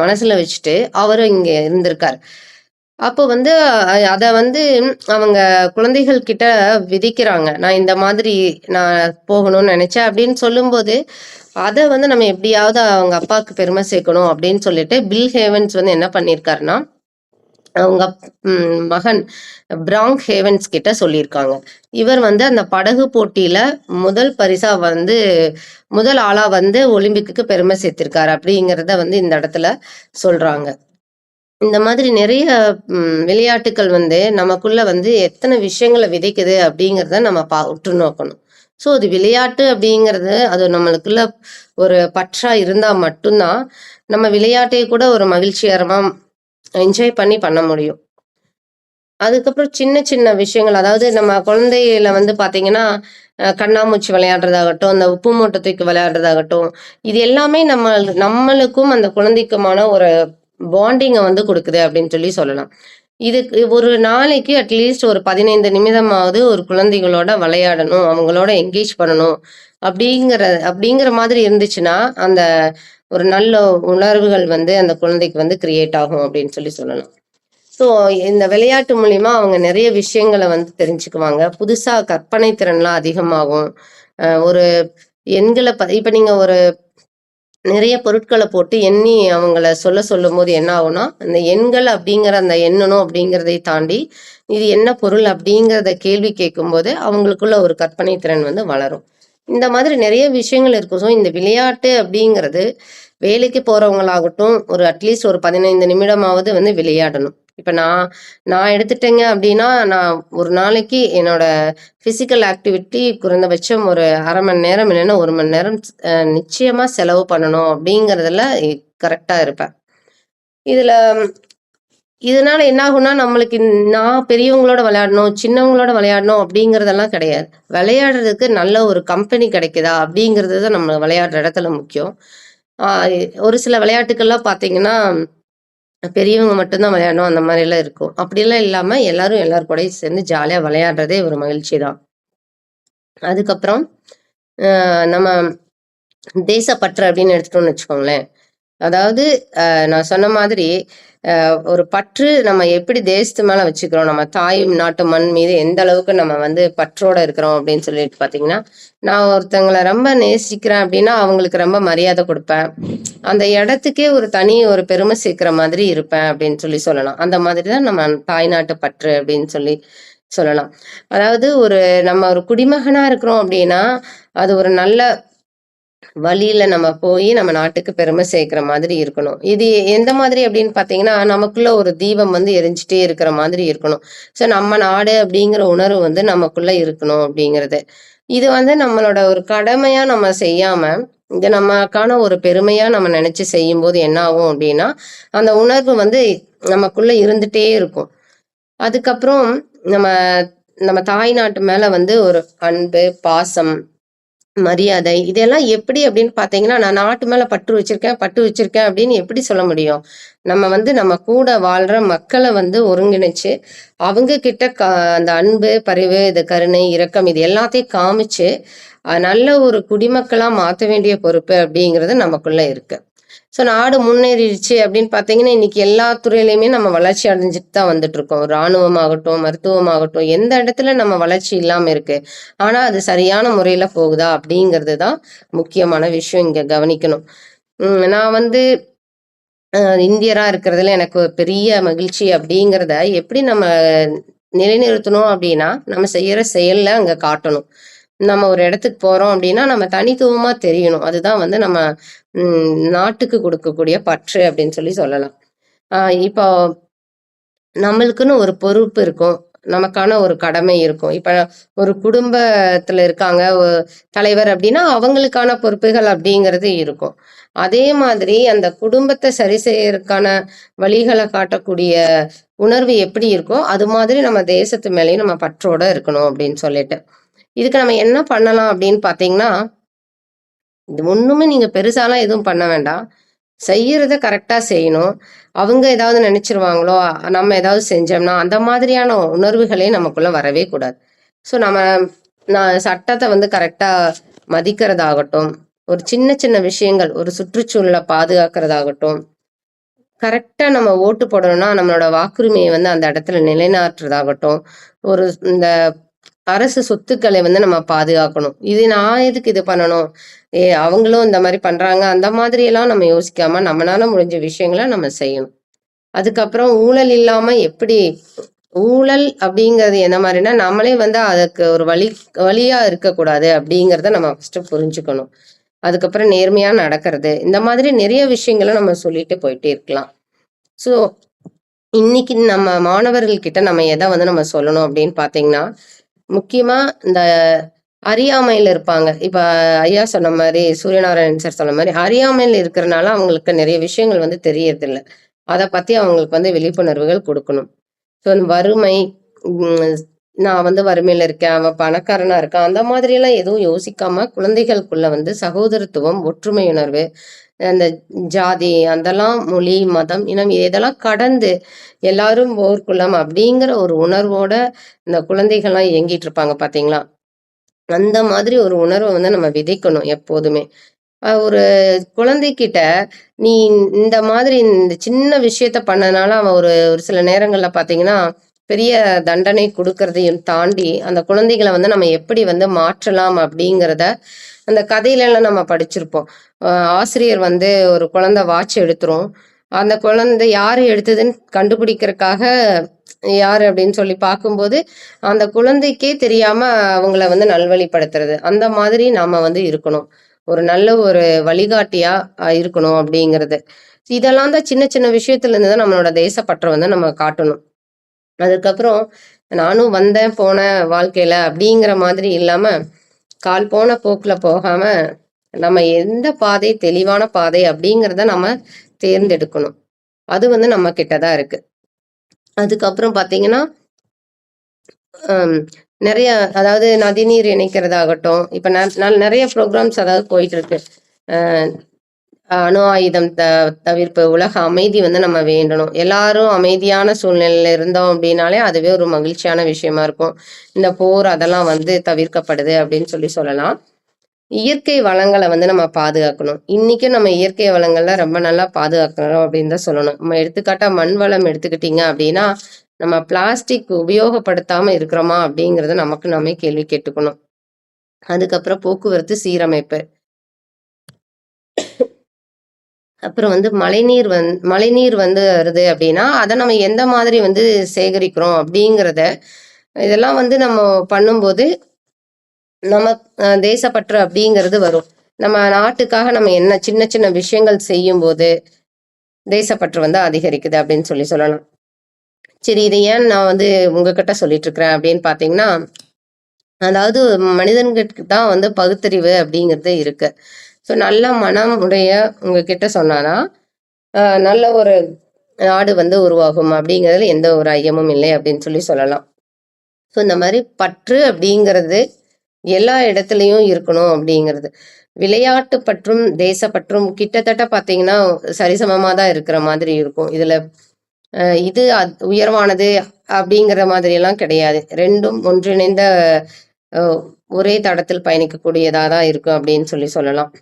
மனசுல வச்சுட்டு, அவரு இங்க இருந்திருக்காரு. அப்போ வந்து அத வந்து அவங்க குழந்தைகள் கிட்ட விதிக்கிறாங்க. நான் இந்த மாதிரி நான் போகணும்னு நினைச்சேன் அப்படின்னு சொல்லும்போது, அத வந்து நம்ம எப்படியாவது அவங்க அப்பாவுக்கு பெருமை சேர்க்கணும் அப்படின்னு சொல்லிட்டு, பில் ஹேவன்ஸ் வந்து என்ன பண்ணியிருக்காருன்னா, அவங்க மகன் பிராங்க் ஹேவன்ஸ் கிட்ட சொல்லியிருக்காங்க. இவர் வந்து அந்த படகு போட்டியில முதல் பரிசா வந்து முதல் ஆளா வந்து ஒலிம்பிக்குக்கு பெருமை சேர்த்திருக்காரு அப்படிங்கிறத வந்து இந்த இடத்துல சொல்றாங்க. இந்த மாதிரி நிறைய விளையாட்டுக்கள் வந்து நமக்குள்ள வந்து எத்தனை விஷயங்களை விதைக்குது அப்படிங்கிறத நம்ம உற்று நோக்கணும். ஸோ அது விளையாட்டு அப்படிங்கிறது அது நம்மளுக்குள்ள ஒரு பற்றா இருந்தா மட்டும்தான் நம்ம விளையாட்டை கூட ஒரு மகிழ்ச்சிகரமா என்ஜாய் பண்ண முடியும். அதுக்கப்புறம் சின்ன சின்ன விஷயங்கள், அதாவது நம்ம குழந்தையில வந்து பாத்தீங்கன்னா கண்ணாமூச்சி விளையாடுறதாகட்டும், அந்த உப்பு மூட்டை தூக்கி விளையாடுறதாகட்டும், இது எல்லாமே நம்மளுக்கும் அந்த குழந்தைக்குமான ஒரு பாண்டிங்கை வந்து கொடுக்குது அப்படின்னு சொல்லலாம். இதுக்கு ஒரு நாளைக்கு அட்லீஸ்ட் ஒரு 15 நிமிடமாவது ஒரு குழந்தைகளோட விளையாடணும், அவங்களோட என்கேஜ் பண்ணணும் அப்படிங்கிற மாதிரி இருந்துச்சுன்னா அந்த ஒரு நல்ல உணர்வுகள் வந்து அந்த குழந்தைக்கு வந்து கிரியேட் ஆகும் அப்படின்னு சொல்லலாம். ஸோ இந்த விளையாட்டு மூலியமா அவங்க நிறைய விஷயங்களை வந்து தெரிஞ்சுக்குவாங்க. புதுசா கற்பனை திறன்லாம் அதிகமாகும். ஒரு எண்களை இப்ப நீங்க ஒரு நிறைய பொருட்களை போட்டு எண்ணி அவங்கள சொல்லும்போது என்ன ஆகும்னா, அந்த எண்கள் அப்படிங்கிற அந்த எண்ணணும் அப்படிங்கிறதை தாண்டி இது என்ன பொருள் அப்படிங்கிறத கேள்வி கேட்கும்போது அவங்களுக்குள்ள ஒரு கற்பனை திறன் வந்து வளரும். இந்த மாதிரி நிறைய விஷயங்கள் இருக்கும். ஸோ இந்த விளையாட்டு அப்படிங்கிறது வேலைக்கு போறவங்களாகட்டும் ஒரு அட்லீஸ்ட் ஒரு 15 நிமிடமாவது வந்து விளையாடணும். இப்ப நான் எடுத்துட்டேங்க அப்படின்னா, நான் ஒரு நாளைக்கு என்னோட பிசிக்கல் ஆக்டிவிட்டி குறைந்தபட்சம் ஒரு 1/2 மணி நேரம் இல்லைன்னா 1 மணி நேரம் நிச்சயமா செலவு பண்ணணும் அப்படிங்கிறதுல கரெக்டா இருப்பேன். இதனால என்ன ஆகும்னா, நம்மளுக்கு நான் பெரியவங்களோட விளையாடணும், சின்னவங்களோட விளையாடணும் அப்படிங்கிறதெல்லாம் கிடையாது. விளையாடுறதுக்கு நல்ல ஒரு கம்பெனி கிடைக்குதா அப்படிங்கிறது தான் நம்ம விளையாடுற இடத்துல முக்கியம். ஒரு சில விளையாட்டுக்கள்லாம் பார்த்தீங்கன்னா, பெரியவங்க மட்டும்தான் விளையாடணும் அந்த மாதிரிலாம் இருக்கும். அப்படிலாம் இல்லாம எல்லாரும் எல்லார் கூடயும் சேர்ந்து ஜாலியா விளையாடுறதே ஒரு மகிழ்ச்சி தான். அதுக்கப்புறம் நம்ம தேசப்பற்று அப்படின்னு எடுத்துட்டோம்னு வச்சுக்கோங்களேன். அதாவது நான் சொன்ன மாதிரி ஒரு பற்று நம்ம எப்படி தேசத்து மேல வச்சுக்கிறோம், நம்ம தாய் நாட்டு மண் மீது எந்த அளவுக்கு நம்ம வந்து பற்றோட இருக்கிறோம் அப்படின்னு சொல்லிட்டு பாத்தீங்கன்னா, நான் ஒருத்தங்களை ரொம்ப நேசிக்கிறேன் அப்படின்னா அவங்களுக்கு ரொம்ப மரியாதை கொடுப்பேன். அந்த இடத்துக்கே ஒரு தனி ஒரு பெருமை சேர்க்கிற மாதிரி இருப்பேன் அப்படின்னு சொல்லலாம். அந்த மாதிரிதான் நம்ம தாய் நாட்டு பற்று அப்படின்னு சொல்லலாம். அதாவது நம்ம ஒரு குடிமகனா இருக்கிறோம் அப்படின்னா அது ஒரு நல்ல வழியில நம்ம போய் நம்ம நாட்டுக்கு பெருமை சேர்க்கிற மாதிரி இருக்கணும். இது எந்த மாதிரி அப்படின்னு பாத்தீங்கன்னா, நமக்குள்ள ஒரு தீபம் வந்து எரிஞ்சிட்டே இருக்கிற மாதிரி இருக்கணும். ஸோ நம்ம நாடு அப்படிங்கிற உணர்வு வந்து நமக்குள்ள இருக்கணும் அப்படிங்கிறது. இது வந்து நம்மளோட ஒரு கடமையா நம்ம செய்யாம, இது நமக்கான ஒரு பெருமையா நம்ம நினைச்சு செய்யும்போது என்ன ஆகும் அப்படின்னா, அந்த உணர்வு வந்து நமக்குள்ள இருந்துட்டே இருக்கும். அதுக்கப்புறம் நம்ம நம்ம தாய் நாட்டு மேல வந்து ஒரு அன்பு, பாசம், மரியாதை இதெல்லாம் எப்படி அப்படின்னு பாத்தீங்கன்னா, நான் நாட்டு மேல பற்று வச்சிருக்கேன் அப்படின்னு எப்படி சொல்ல முடியும்? நம்ம வந்து நம்ம கூட வாழ்ற மக்களை வந்து ஒருங்கிணைச்சு அவங்க கிட்ட அந்த அன்பு, பரிவு, இது கருணை, இரக்கம் இது எல்லாத்தையும் காமிச்சு நல்ல ஒரு குடிமக்களா மாத்த வேண்டிய பொறுப்பு அப்படிங்கிறது நமக்குள்ள இருக்கு. ஸோ நாடு முன்னேறிடுச்சு அப்படின்னு பார்த்தீங்கன்னா, இன்னைக்கு எல்லா துறையிலையுமே நம்ம வளர்ச்சி அடைஞ்சிட்டு தான் வந்துட்டு இருக்கோம். இராணுவமாகட்டும், மருத்துவமாகட்டும், எந்த இடத்துல நம்ம வளர்ச்சி இல்லாம இருக்கு. ஆனா அது சரியான முறையில போகுதா அப்படிங்கிறது தான் முக்கியமான விஷயம் இங்க கவனிக்கணும். நான் வந்து இந்தியரா இருக்கிறதுல எனக்கு ஒரு பெரிய மகிழ்ச்சி அப்படிங்கிறத எப்படி நம்ம நிலைநிறுத்தணும் அப்படின்னா, நம்ம செய்யற செயல்ல அங்க காட்டணும். நம்ம ஒரு இடத்துக்கு போறோம் அப்படின்னா, நம்ம தனித்துவமா தெரியணும். அதுதான் வந்து நம்ம நாட்டுக்கு கொடுக்கக்கூடிய பற்று அப்படின்னு சொல்லலாம். இப்போ நம்மளுக்குன்னு ஒரு பொறுப்பு இருக்கும். நமக்கான ஒரு கடமை இருக்கும். இப்ப ஒரு குடும்பத்துல இருக்காங்க தலைவர் அப்படின்னா, அவங்களுக்கான பொறுப்புகள் அப்படிங்கிறது இருக்கும். அதே மாதிரி அந்த குடும்பத்தை சரி செய்யறதுக்கான வழிகளை காட்டக்கூடிய உணர்வு எப்படி இருக்கோ, அது மாதிரி நம்ம தேசத்து மேலேயும் நம்ம பற்றோட இருக்கணும் அப்படின்னு சொல்லிட்டு. இதுக்கு நம்ம என்ன பண்ணலாம் அப்படின்னு பாத்தீங்கன்னா, இது ஒண்ணுமே நீங்க பெருசாலாம் எதுவும் பண்ண வேண்டாம். செய்யறத கரெக்டா செய்யணும். அவங்க ஏதாவது நினைச்சிருவாங்களோ, நம்ம ஏதாவது செஞ்சோம்னா, அந்த மாதிரியான உணர்வுகளே நமக்குள்ள வரவே கூடாது. ஸோ நான் சட்டத்த வந்து கரெக்டா மதிக்கிறதாகட்டும், ஒரு சின்ன சின்ன விஷயங்கள், ஒரு சுற்றுச்சூழலை பாதுகாக்கிறதாகட்டும், கரெக்டா நம்ம ஓட்டு போடணும்னா, நம்மளோட வாக்குரிமையை வந்து அந்த இடத்துல நிலைநாட்டுறதாகட்டும், இந்த அரசு சொத்துக்களை வந்து நம்ம பாதுகாக்கணும். இது நான் எதுக்கு இது பண்ணணும்? அவங்களும் இந்த மாதிரி பண்றாங்க. அந்த மாதிரி எல்லாம் நம்ம யோசிக்காம, நம்மளால முடிஞ்ச விஷயங்கள நம்ம செய்யணும். அதுக்கப்புறம் ஊழல் இல்லாம எப்படி ஊழல் அப்படிங்கிறது என்ன மாதிரினா நம்மளே வந்து அதுக்கு ஒரு வழியா இருக்கக்கூடாது அப்படிங்கிறத நம்ம ஃபர்ஸ்ட் புரிஞ்சுக்கணும். அதுக்கப்புறம் நேர்மையா நடக்கிறது, இந்த மாதிரி நிறைய விஷயங்களை நம்ம சொல்லிட்டு போயிட்டே இருக்கலாம். ஸோ இன்னைக்கு நம்ம மாணவர்கள் கிட்ட நம்ம எதை வந்து நம்ம சொல்லணும் அப்படின்னு பார்த்தீங்கன்னா, முக்கியமா இந்த அறியாமையில இருப்பாங்க. இப்ப ஐயா சொன்ன மாதிரி, சூரியநாராயணன் சார் சொன்ன மாதிரி, அறியாமையில் இருக்கிறனால அவங்களுக்கு நிறைய விஷயங்கள் வந்து தெரியறதில்ல. அதை பத்தி அவங்களுக்கு வந்து விழிப்புணர்வுகள் கொடுக்கணும். ஸோ வறுமை, உம், நான் வந்து வறுமையில இருக்கேன், அவன் பணக்காரனா இருக்கான், அந்த மாதிரி எல்லாம் எதுவும் யோசிக்காம குழந்தைகளுக்குள்ள வந்து சகோதரத்துவம், ஒற்றுமை உணர்வு, அந்த ஜாதி, அதெல்லாம் மொழி, மதம், இனம் இதெல்லாம் கடந்து எல்லாரும் ஓர்குலம் அப்படிங்கிற ஒரு உணர்வோட இந்த குழந்தைகள்லாம் இயங்கிட்டு இருப்பாங்க பாத்தீங்களா? அந்த மாதிரி ஒரு உணர்வை வந்து நம்ம விதைக்கணும் எப்போதுமே. ஒரு குழந்தைகிட்ட நீ இந்த மாதிரி இந்த சின்ன விஷயத்த பண்ணனால அவன் ஒரு ஒரு சில நேரங்கள்ல பாத்தீங்கன்னா பெரிய தண்டனை கொடுக்கறதையும் தாண்டி அந்த குழந்தைகளை வந்து நம்ம எப்படி வந்து மாற்றலாம் அப்படிங்கிறத அந்த கதையில எல்லாம் நம்ம படிச்சிருப்போம். ஆசிரியர் வந்து ஒரு குழந்தை வாட்ச் எடுத்துரும். அந்த குழந்தை யாரு எடுத்ததுன்னு கண்டுபிடிக்கிறதுக்காக யாரு அப்படின்னு சொல்லி பார்க்கும்போது அந்த குழந்தைக்கே தெரியாம அவங்கள வந்து நல்வழிப்படுத்துறது. அந்த மாதிரி நாம வந்து இருக்கணும். ஒரு நல்ல ஒரு வழிகாட்டியா இருக்கணும் அப்படிங்கிறது. இதெல்லாம் தான் சின்ன சின்ன விஷயத்துல இருந்து தான் நம்மளோட தேசப்பற்றை வந்து நம்ம காட்டணும். அதுக்கப்புறம் நானும் வந்தேன் போனேன் வாழ்க்கையில அப்படிங்கிற மாதிரி இல்லாம, கால் போன போக்குல போகாம நம்ம எந்த பாதை தெளிவான பாதை அப்படிங்கிறத நம்ம தேர்ந்தெடுக்கணும். அது வந்து நம்ம கிட்டதான் இருக்கு. அதுக்கப்புறம் பாத்தீங்கன்னா நிறைய, அதாவது நதிநீர் இணைக்கிறதாகட்டும், இப்ப நிறைய ப்ரோக்ராம்ஸ் அதாவது போயிட்டு இருக்கு. அணு ஆயுதம் தவிர்ப்பு, உலக அமைதி வந்து நம்ம வேண்டணும். எல்லாரும் அமைதியான சூழ்நிலையில இருந்தோம் அப்படின்னாலே அதுவே ஒரு மகிழ்ச்சியான விஷயமா இருக்கும். இந்த போர் அதெல்லாம் வந்து தவிர்க்கப்படுது அப்படின்னு சொல்லலாம். இயற்கை வளங்களை வந்து நம்ம பாதுகாக்கணும். இன்னைக்கும் நம்ம இயற்கை வளங்கள்ல ரொம்ப நல்லா பாதுகாக்கணும் அப்படின்னு தான் சொல்லணும். நம்ம எடுத்துக்காட்டா மண் வளம் எடுத்துக்கிட்டீங்க அப்படின்னா, நம்ம பிளாஸ்டிக் உபயோகப்படுத்தாம இருக்கிறோமா அப்படிங்கறத நமக்கு நாமே கேள்வி கேட்டுக்கணும். அதுக்கப்புறம் போக்குவரத்து சீரமைப்பு, அப்புறம் வந்து மழைநீர் வந்து வருது அப்படின்னா அதை நம்ம எந்த மாதிரி வந்து சேகரிக்கிறோம் அப்படிங்கிறத, இதெல்லாம் வந்து நம்ம பண்ணும்போது நம்ம தேசப்பற்று அப்படிங்கிறது வரும். நம்ம நாட்டுக்காக நம்ம என்ன சின்ன சின்ன விஷயங்கள் செய்யும் போது தேசப்பற்று வந்து அதிகரிக்குது அப்படின்னு சொல்லலாம். சரி, இதை ஏன் நான் வந்து உங்ககிட்ட சொல்லிட்டு இருக்கிறேன் அப்படின்னு பாத்தீங்கன்னா, அதாவது மனிதன்கிட்ட தான் வந்து பகுத்தறிவு அப்படிங்கிறது இருக்கு. ஸோ நல்ல மனம் உடைய உங்ககிட்ட சொன்னாதான் நல்ல ஒரு நாடு வந்து உருவாகும் அப்படிங்கிறதுல எந்த ஒரு ஐயமும் இல்லை அப்படின்னு சொல்லலாம். ஸோ இந்த மாதிரி பற்று அப்படிங்கிறது எல்லா இடத்துலையும் இருக்கணும் அப்படிங்கிறது. விளையாட்டு பற்றும் தேசப்பற்றும் கிட்டத்தட்ட பார்த்தீங்கன்னா சரிசமமாக தான் இருக்கிற மாதிரி இருக்கும். இதுல இது உயர்வானது அப்படிங்கிற மாதிரி எல்லாம் கிடையாது. ரெண்டும் ஒன்றிணைந்த ஒரே தடத்தில் பயணிக்கக்கூடியதாக தான் இருக்கும் அப்படின்னு சொல்லலாம்.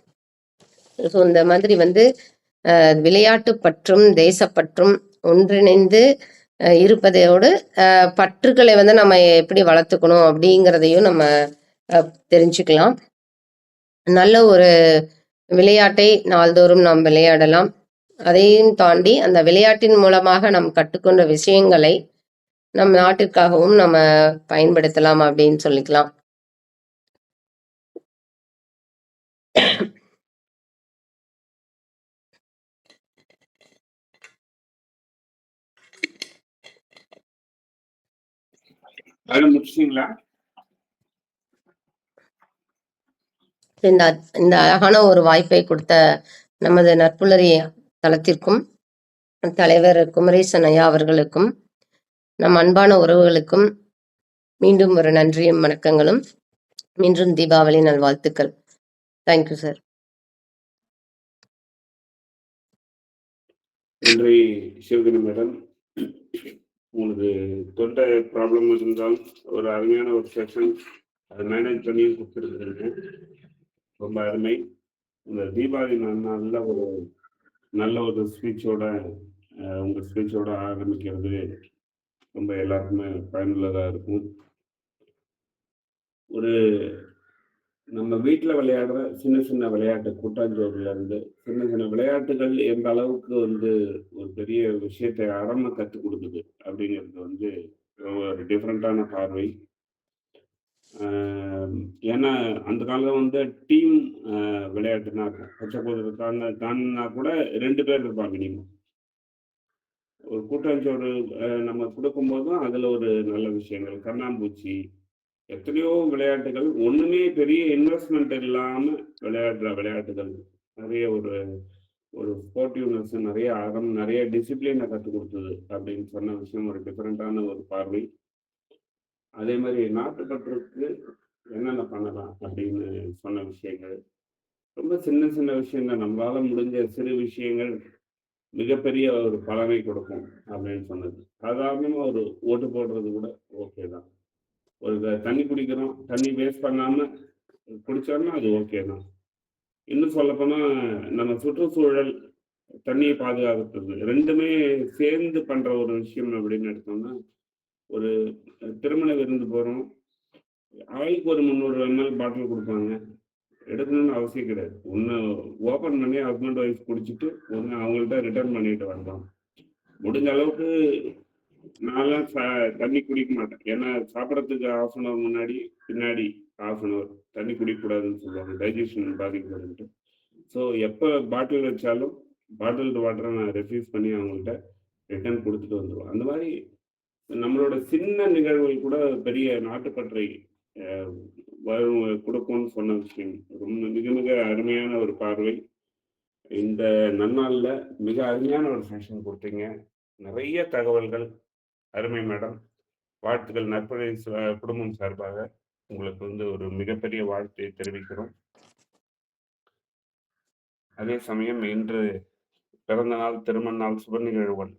ஸோ இந்த மாதிரி வந்து விளையாட்டு பற்றும் தேசப்பற்றும் ஒன்றிணைந்து இருப்பதையோடு பற்றுக்களை வந்து நம்ம எப்படி வளர்த்துக்கணும் அப்படிங்கிறதையும் நம்ம தெரிஞ்சுக்கலாம். நல்ல ஒரு விளையாட்டை நாள்தோறும் நாம் விளையாடலாம். அதையும் தாண்டி அந்த விளையாட்டின் மூலமாக நாம் கற்றுக்கொண்ட விஷயங்களை நம் நாட்டிற்காகவும் நம்ம பயன்படுத்தலாம் அப்படின்னு சொல்லிக்கலாம். இந்த அழகான ஒரு வாய்ப்பை கொடுத்த நமது நற்புலரி தளத்திற்கும் தலைவர் குமரேசன் ஐயா அவர்களுக்கும் நம் அன்பான உறவுகளுக்கும் மீண்டும் ஒரு நன்றியும் வணக்கங்களும். மீண்டும் தீபாவளி நல்வாழ்த்துக்கள். Thank you sir. நன்றி சிவகணி மேடம். உங்களுக்கு தொண்டை ப்ராப்ளம் இருந்தால் ஒரு அருமையான ஒரு செஷன் அதை மேனேஜ் பண்ணி கொடுத்துருக்குறீங்க. ரொம்ப அருமை. இந்த தீபாவளி நல்ல ஒரு ஸ்பீச்சோட உங்கள் ஸ்பீச்சோட ஆரம்பிக்கிறது ரொம்ப எல்லாருக்குமே பயனுள்ளதாக இருக்கும். ஒரு நம்ம வீட்ல விளையாடுற சின்ன சின்ன விளையாட்டு கூட்டாஞ்சோறுல இருந்து, சின்ன சின்ன விளையாட்டுகள் எந்த அளவுக்கு வந்து ஒரு பெரிய விஷயத்த அறமா கத்துக் குடுக்குது அப்படிங்கிறது வந்து ஒரு டிஃபரண்டான பார்வை. அ ஏன்னா, அந்த காலம் வந்து டீம் விளையாட்டுனா இருக்கும். பச்சை குதிரை தாண்டுனா கூட 2 பேர் இருப்பாங்க மினிமம். ஒரு கூட்டாஞ்சோறு நம்ம குடுக்கும்போதும் அதுல ஒரு நல்ல விஷயங்கள், கண்ணாம்பூச்சி, எத்தனையோ விளையாட்டுகள் ஒண்ணுமே பெரிய இன்வெஸ்ட்மென்ட் இல்லாம விளையாடுற விளையாட்டுகள். நெறைய ஒரு ஒரு ஸ்போர்ட்டிவ்னெஸ் நெறைய அறம், நெறைய டிசிப்ளின கத்துக் குடுத்தது அப்படின்னு சொன்ன விஷயம் ஒரு டிஃபரண்டான ஒரு பார்வை. அதே மாரி நாட்டுப்பற்றுக்கு என்னென்ன பண்ணலாம் அப்படின்னு சொன்ன விஷயங்கள். ரொம்ப சின்ன சின்ன விஷயம் தான். நம்மளால முடிஞ்ச சிறு விஷயங்கள் மிகப்பெரிய ஒரு பலனை கொடுக்கும் அப்படின்னு சொன்னது. சாதாரணமா ஒரு ஓட்டு போடுறது கூட ஓகே தான். ஒரு தண்ணி குடிக்கிறோம், தண்ணி வேஸ்ட் பண்ணாம குடிச்சோம்னா அது ஓகே தான். இன்னும் சொல்லப்போனா நம்ம சுற்றுச்சூழல், தண்ணிய பாதுகாக்கிறது 2மே சேர்ந்து பண்ற ஒரு விஷயம் அப்படின்னு எடுத்தோம்னா, ஒரு திருமண விருந்து போறோம். ஆளுக்கு ஒரு 300 எம்எல் பாட்டில் குடுப்பாங்க. எடுக்கணும்னு அவசியம் கிடையாது. ஒண்ணு ஓப்பன் பண்ணி ஹஸ்பண்ட், ஒய்ஃப் குடிச்சிட்டு, ஒண்ணு அவங்கள்ட்ட ரிட்டர்ன் பண்ணிட்டு வரலாம். முடிஞ்ச அளவுக்கு நான்லாம் தண்ணி குடிக்க மாட்டேன். ஏன்னா சாப்பிடறதுக்கு 1/2 அன் ஹவர் முன்னாடி, பின்னாடி 1/2 அன் ஹவர் தண்ணி குடிக்கக்கூடாதுன்னு சொல்லுவாங்க. டைஜெஷன் பாதிக்கப்படும்ன்ட்டு. ஸோ எப்ப பாட்டில் வச்சாலும், பாட்டில்டு வாட்டர நான் ரெஃப்யூஸ் பண்ணி அவங்கள்ட்ட ரிட்டர்ன் குடுத்துட்டு வந்துருவேன். அந்த மாரி நம்மளோட சின்ன நிகழ்வுகள் கூட பெரிய நாட்டுப்பற்றை அ குடுக்கும்னு சொன்ன விஷயம். ரொம்ப மிக மிக அருமையான ஒரு பார்வை. இந்த நன்னாள்ல மிக அருமையான ஒரு செஷன் குடுத்தீங்க. நெறைய தகவல்கள். அருமை மேடம். வாழ்த்துக்கள். நற்பணி குடும்பம் சார்பாக உங்களுக்கு வந்து ஒரு மிகப்பெரிய வாழ்த்தை தெரிவிக்கிறோம். அதே சமயம் இன்று பிறந்த நாள், திருமண நாள், சுப நிகழ்வுகள்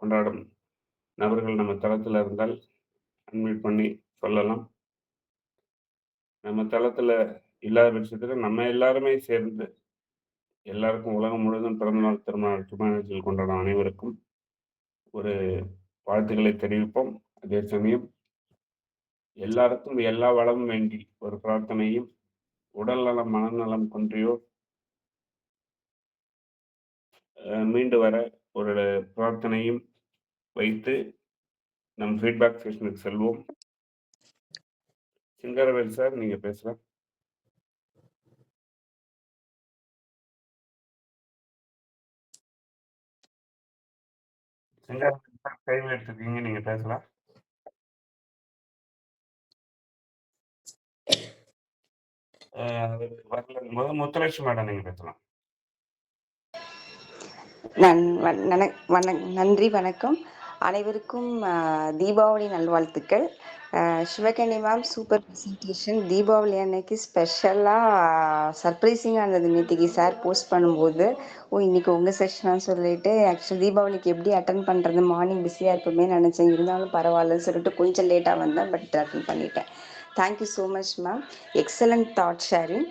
கொண்டாடும் நபர்கள் நம்ம தளத்துல இருந்தால் அன்மியூட் பண்ணி சொல்லலாம். நம்ம தளத்துல இல்லாத பட்சத்துல நம்ம எல்லாருமே சேர்ந்து எல்லாருக்கும் உலகம் முழுவதும் பிறந்தநாள், திருமண நாள், சுப நிகழ்ச்சிகள் கொண்டாடும் அனைவருக்கும் ஒரு வாழ்த்துக்களை தெரிவிப்போம். அதே சமயம் எல்லாருக்கும் எல்லா வளமும் வேண்டி ஒரு பிரார்த்தனையும், உடல் நலம், மனநலம் குன்றியோர் மீண்டு வர ஒரு பிரார்த்தனையும் வைத்து நம் ஃபீட்பேக் செஷனுக்கு செல்வோம். சிங்காரவேல் சார் நீங்க பேசலாம். சிங்காரவேல் சார் கையில் எடுத்துருக்கீங்க. நீங்க பேசலாம். வரல. முத்துலட்சுமி மேடம் நீங்க பேசலாம். நன்றி, வணக்கம். அனைவருக்கும் தீபாவளி நல்வாழ்த்துக்கள். சிவகன்னி மேம் சூப்பர் ப்ரெசன்டேஷன். தீபாவளி அன்னைக்கு ஸ்பெஷலாக சர்ப்ரைசிங்காக இருந்தது. நேற்றுக்கு சார் போஸ்ட் பண்ணும்போது, இன்னைக்கு உங்கள் செஷனான்னு சொல்லிட்டு, ஆக்சுவலி தீபாவளிக்கு எப்படி அட்டன் பண்ணுறது, மார்னிங் பிஸியாக இருப்போமே நினச்சேன். இருந்தாலும் பரவாயில்லன்னு சொல்லிட்டு கொஞ்சம் லேட்டாக வந்தேன், பட் அட்டன் பண்ணிட்டேன். Thank you so much ma'am. Excellent thought sharing.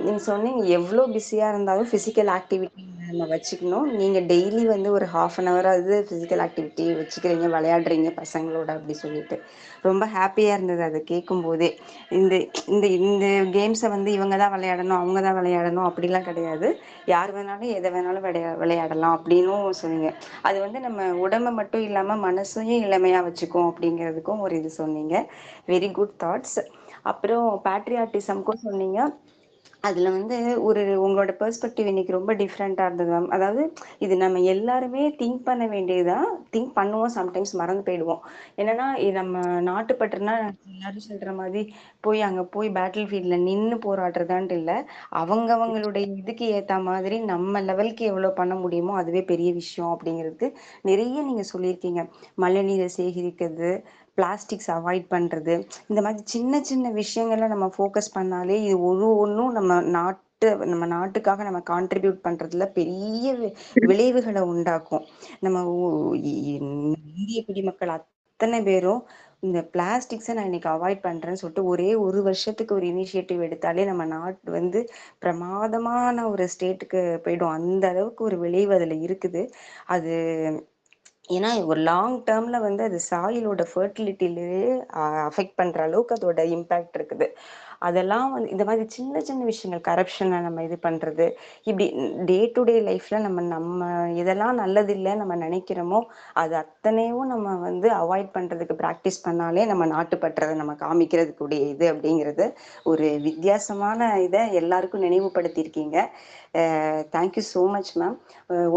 நீங்கள் சொன்னீங்க எவ்வளோ பிஸியாக இருந்தாலும் ஃபிசிக்கல் ஆக்டிவிட்டி நம்ம வச்சுக்கணும். நீங்கள் டெய்லி வந்து ஒரு 1/2 அன் ஹவராவது ஃபிசிக்கல் ஆக்டிவிட்டி வச்சுக்கிறீங்க, விளையாடுறீங்க பசங்களோட அப்படி சொல்லிட்டு ரொம்ப ஹாப்பியாக இருந்தது அதை கேட்கும்போதே. இந்த இந்த இந்த கேம்ஸை வந்து இவங்க தான் விளையாடணும், அவங்க தான் விளையாடணும் அப்படிலாம் கிடையாது. யார் வேணாலும் எதை வேணாலும் விளையாடலாம் அப்படின்னும் சொன்னீங்க. அது வந்து நம்ம உடம்பை மட்டும் இல்லாமல் மனசையும் இளமையாக வச்சுக்கும் அப்படிங்கிறதுக்கும் ஒரு இது சொன்னீங்க. Very good thoughts. அப்புறம் பேட்ரியாட்டிசம்க்கும் சொன்னீங்க. அதில் வந்து உங்களோட பெர்ஸ்பெக்டிவ் இன்னைக்கு ரொம்ப டிஃப்ரெண்ட்டாக இருந்தது மேம். அதாவது இது நம்ம எல்லாருமே திங்க் பண்ண வேண்டியதுதான். திங்க் பண்ணுவோம், சம்டைம்ஸ் மறந்து போயிடுவோம். என்னன்னா இது நம்ம நாட்டுப்பற்றுனா எல்லாரும் சொல்கிற மாதிரி அங்கே போய் பேட்டில் ஃபீல்டில் நின்று போராடுறதான்ட்டு இல்லை. அவங்களுடைய இதுக்கு ஏற்ற மாதிரி நம்ம லெவலுக்கு எவ்வளோ பண்ண முடியுமோ அதுவே பெரிய விஷயம் அப்படிங்கிறதுக்கு நிறைய நீங்கள் சொல்லியிருக்கீங்க. மழை நீரை சேகரிக்கிறது, பிளாஸ்டிக்ஸ் அவாய்ட் பண்ணுறது, இந்த மாதிரி சின்ன சின்ன விஷயங்களை நம்ம ஃபோக்கஸ் பண்ணாலே இது ஒன்றும் நம்ம நாட்டுக்காக நம்ம கான்ட்ரிபியூட் பண்ணுறதுல பெரிய விளைவுகளை உண்டாக்கும். நம்ம இந்திய குடிமக்கள் அத்தனை பேரும் இந்த பிளாஸ்டிக்ஸை நான் இன்னைக்கு அவாய்ட் பண்ணுறேன்னு சொல்லிட்டு ஒரே ஒரு வருஷத்துக்கு ஒரு இனிஷியேட்டிவ் எடுத்தாலே நம்ம நாட்டு வந்து பிரமாதமான ஒரு ஸ்டேட்டுக்கு போயிடும். அந்த அளவுக்கு ஒரு விளைவு அதில் இருக்குது. அது ஏன்னா ஒரு லாங் டேர்ம்ல வந்து அது சாயிலோட ஃபர்டிலிட்டிலே அஃபெக்ட் பண்ற அளவுக்கு அதோட இம்பேக்ட் இருக்குது. அதெல்லாம் வந்து இந்த மாதிரி சின்ன சின்ன விஷயங்கள், கரப்ஷனை நம்ம இது பண்ணுறது, இப்படி டே டு டே லைஃப்பில் நம்ம இதெல்லாம் நல்லதில்லை நம்ம நினைக்கிறோமோ அது அத்தனையும் நம்ம வந்து அவாய்ட் பண்ணுறதுக்கு ப்ராக்டிஸ் பண்ணாலே நம்ம நாட்டுப்பற்றதை நம்ம காமிக்கிறதுக்குடைய இது அப்படிங்கிறது ஒரு வித்தியாசமான இதை எல்லாருக்கும் நினைவுபடுத்தியிருக்கீங்க. Thank you so much ma'am.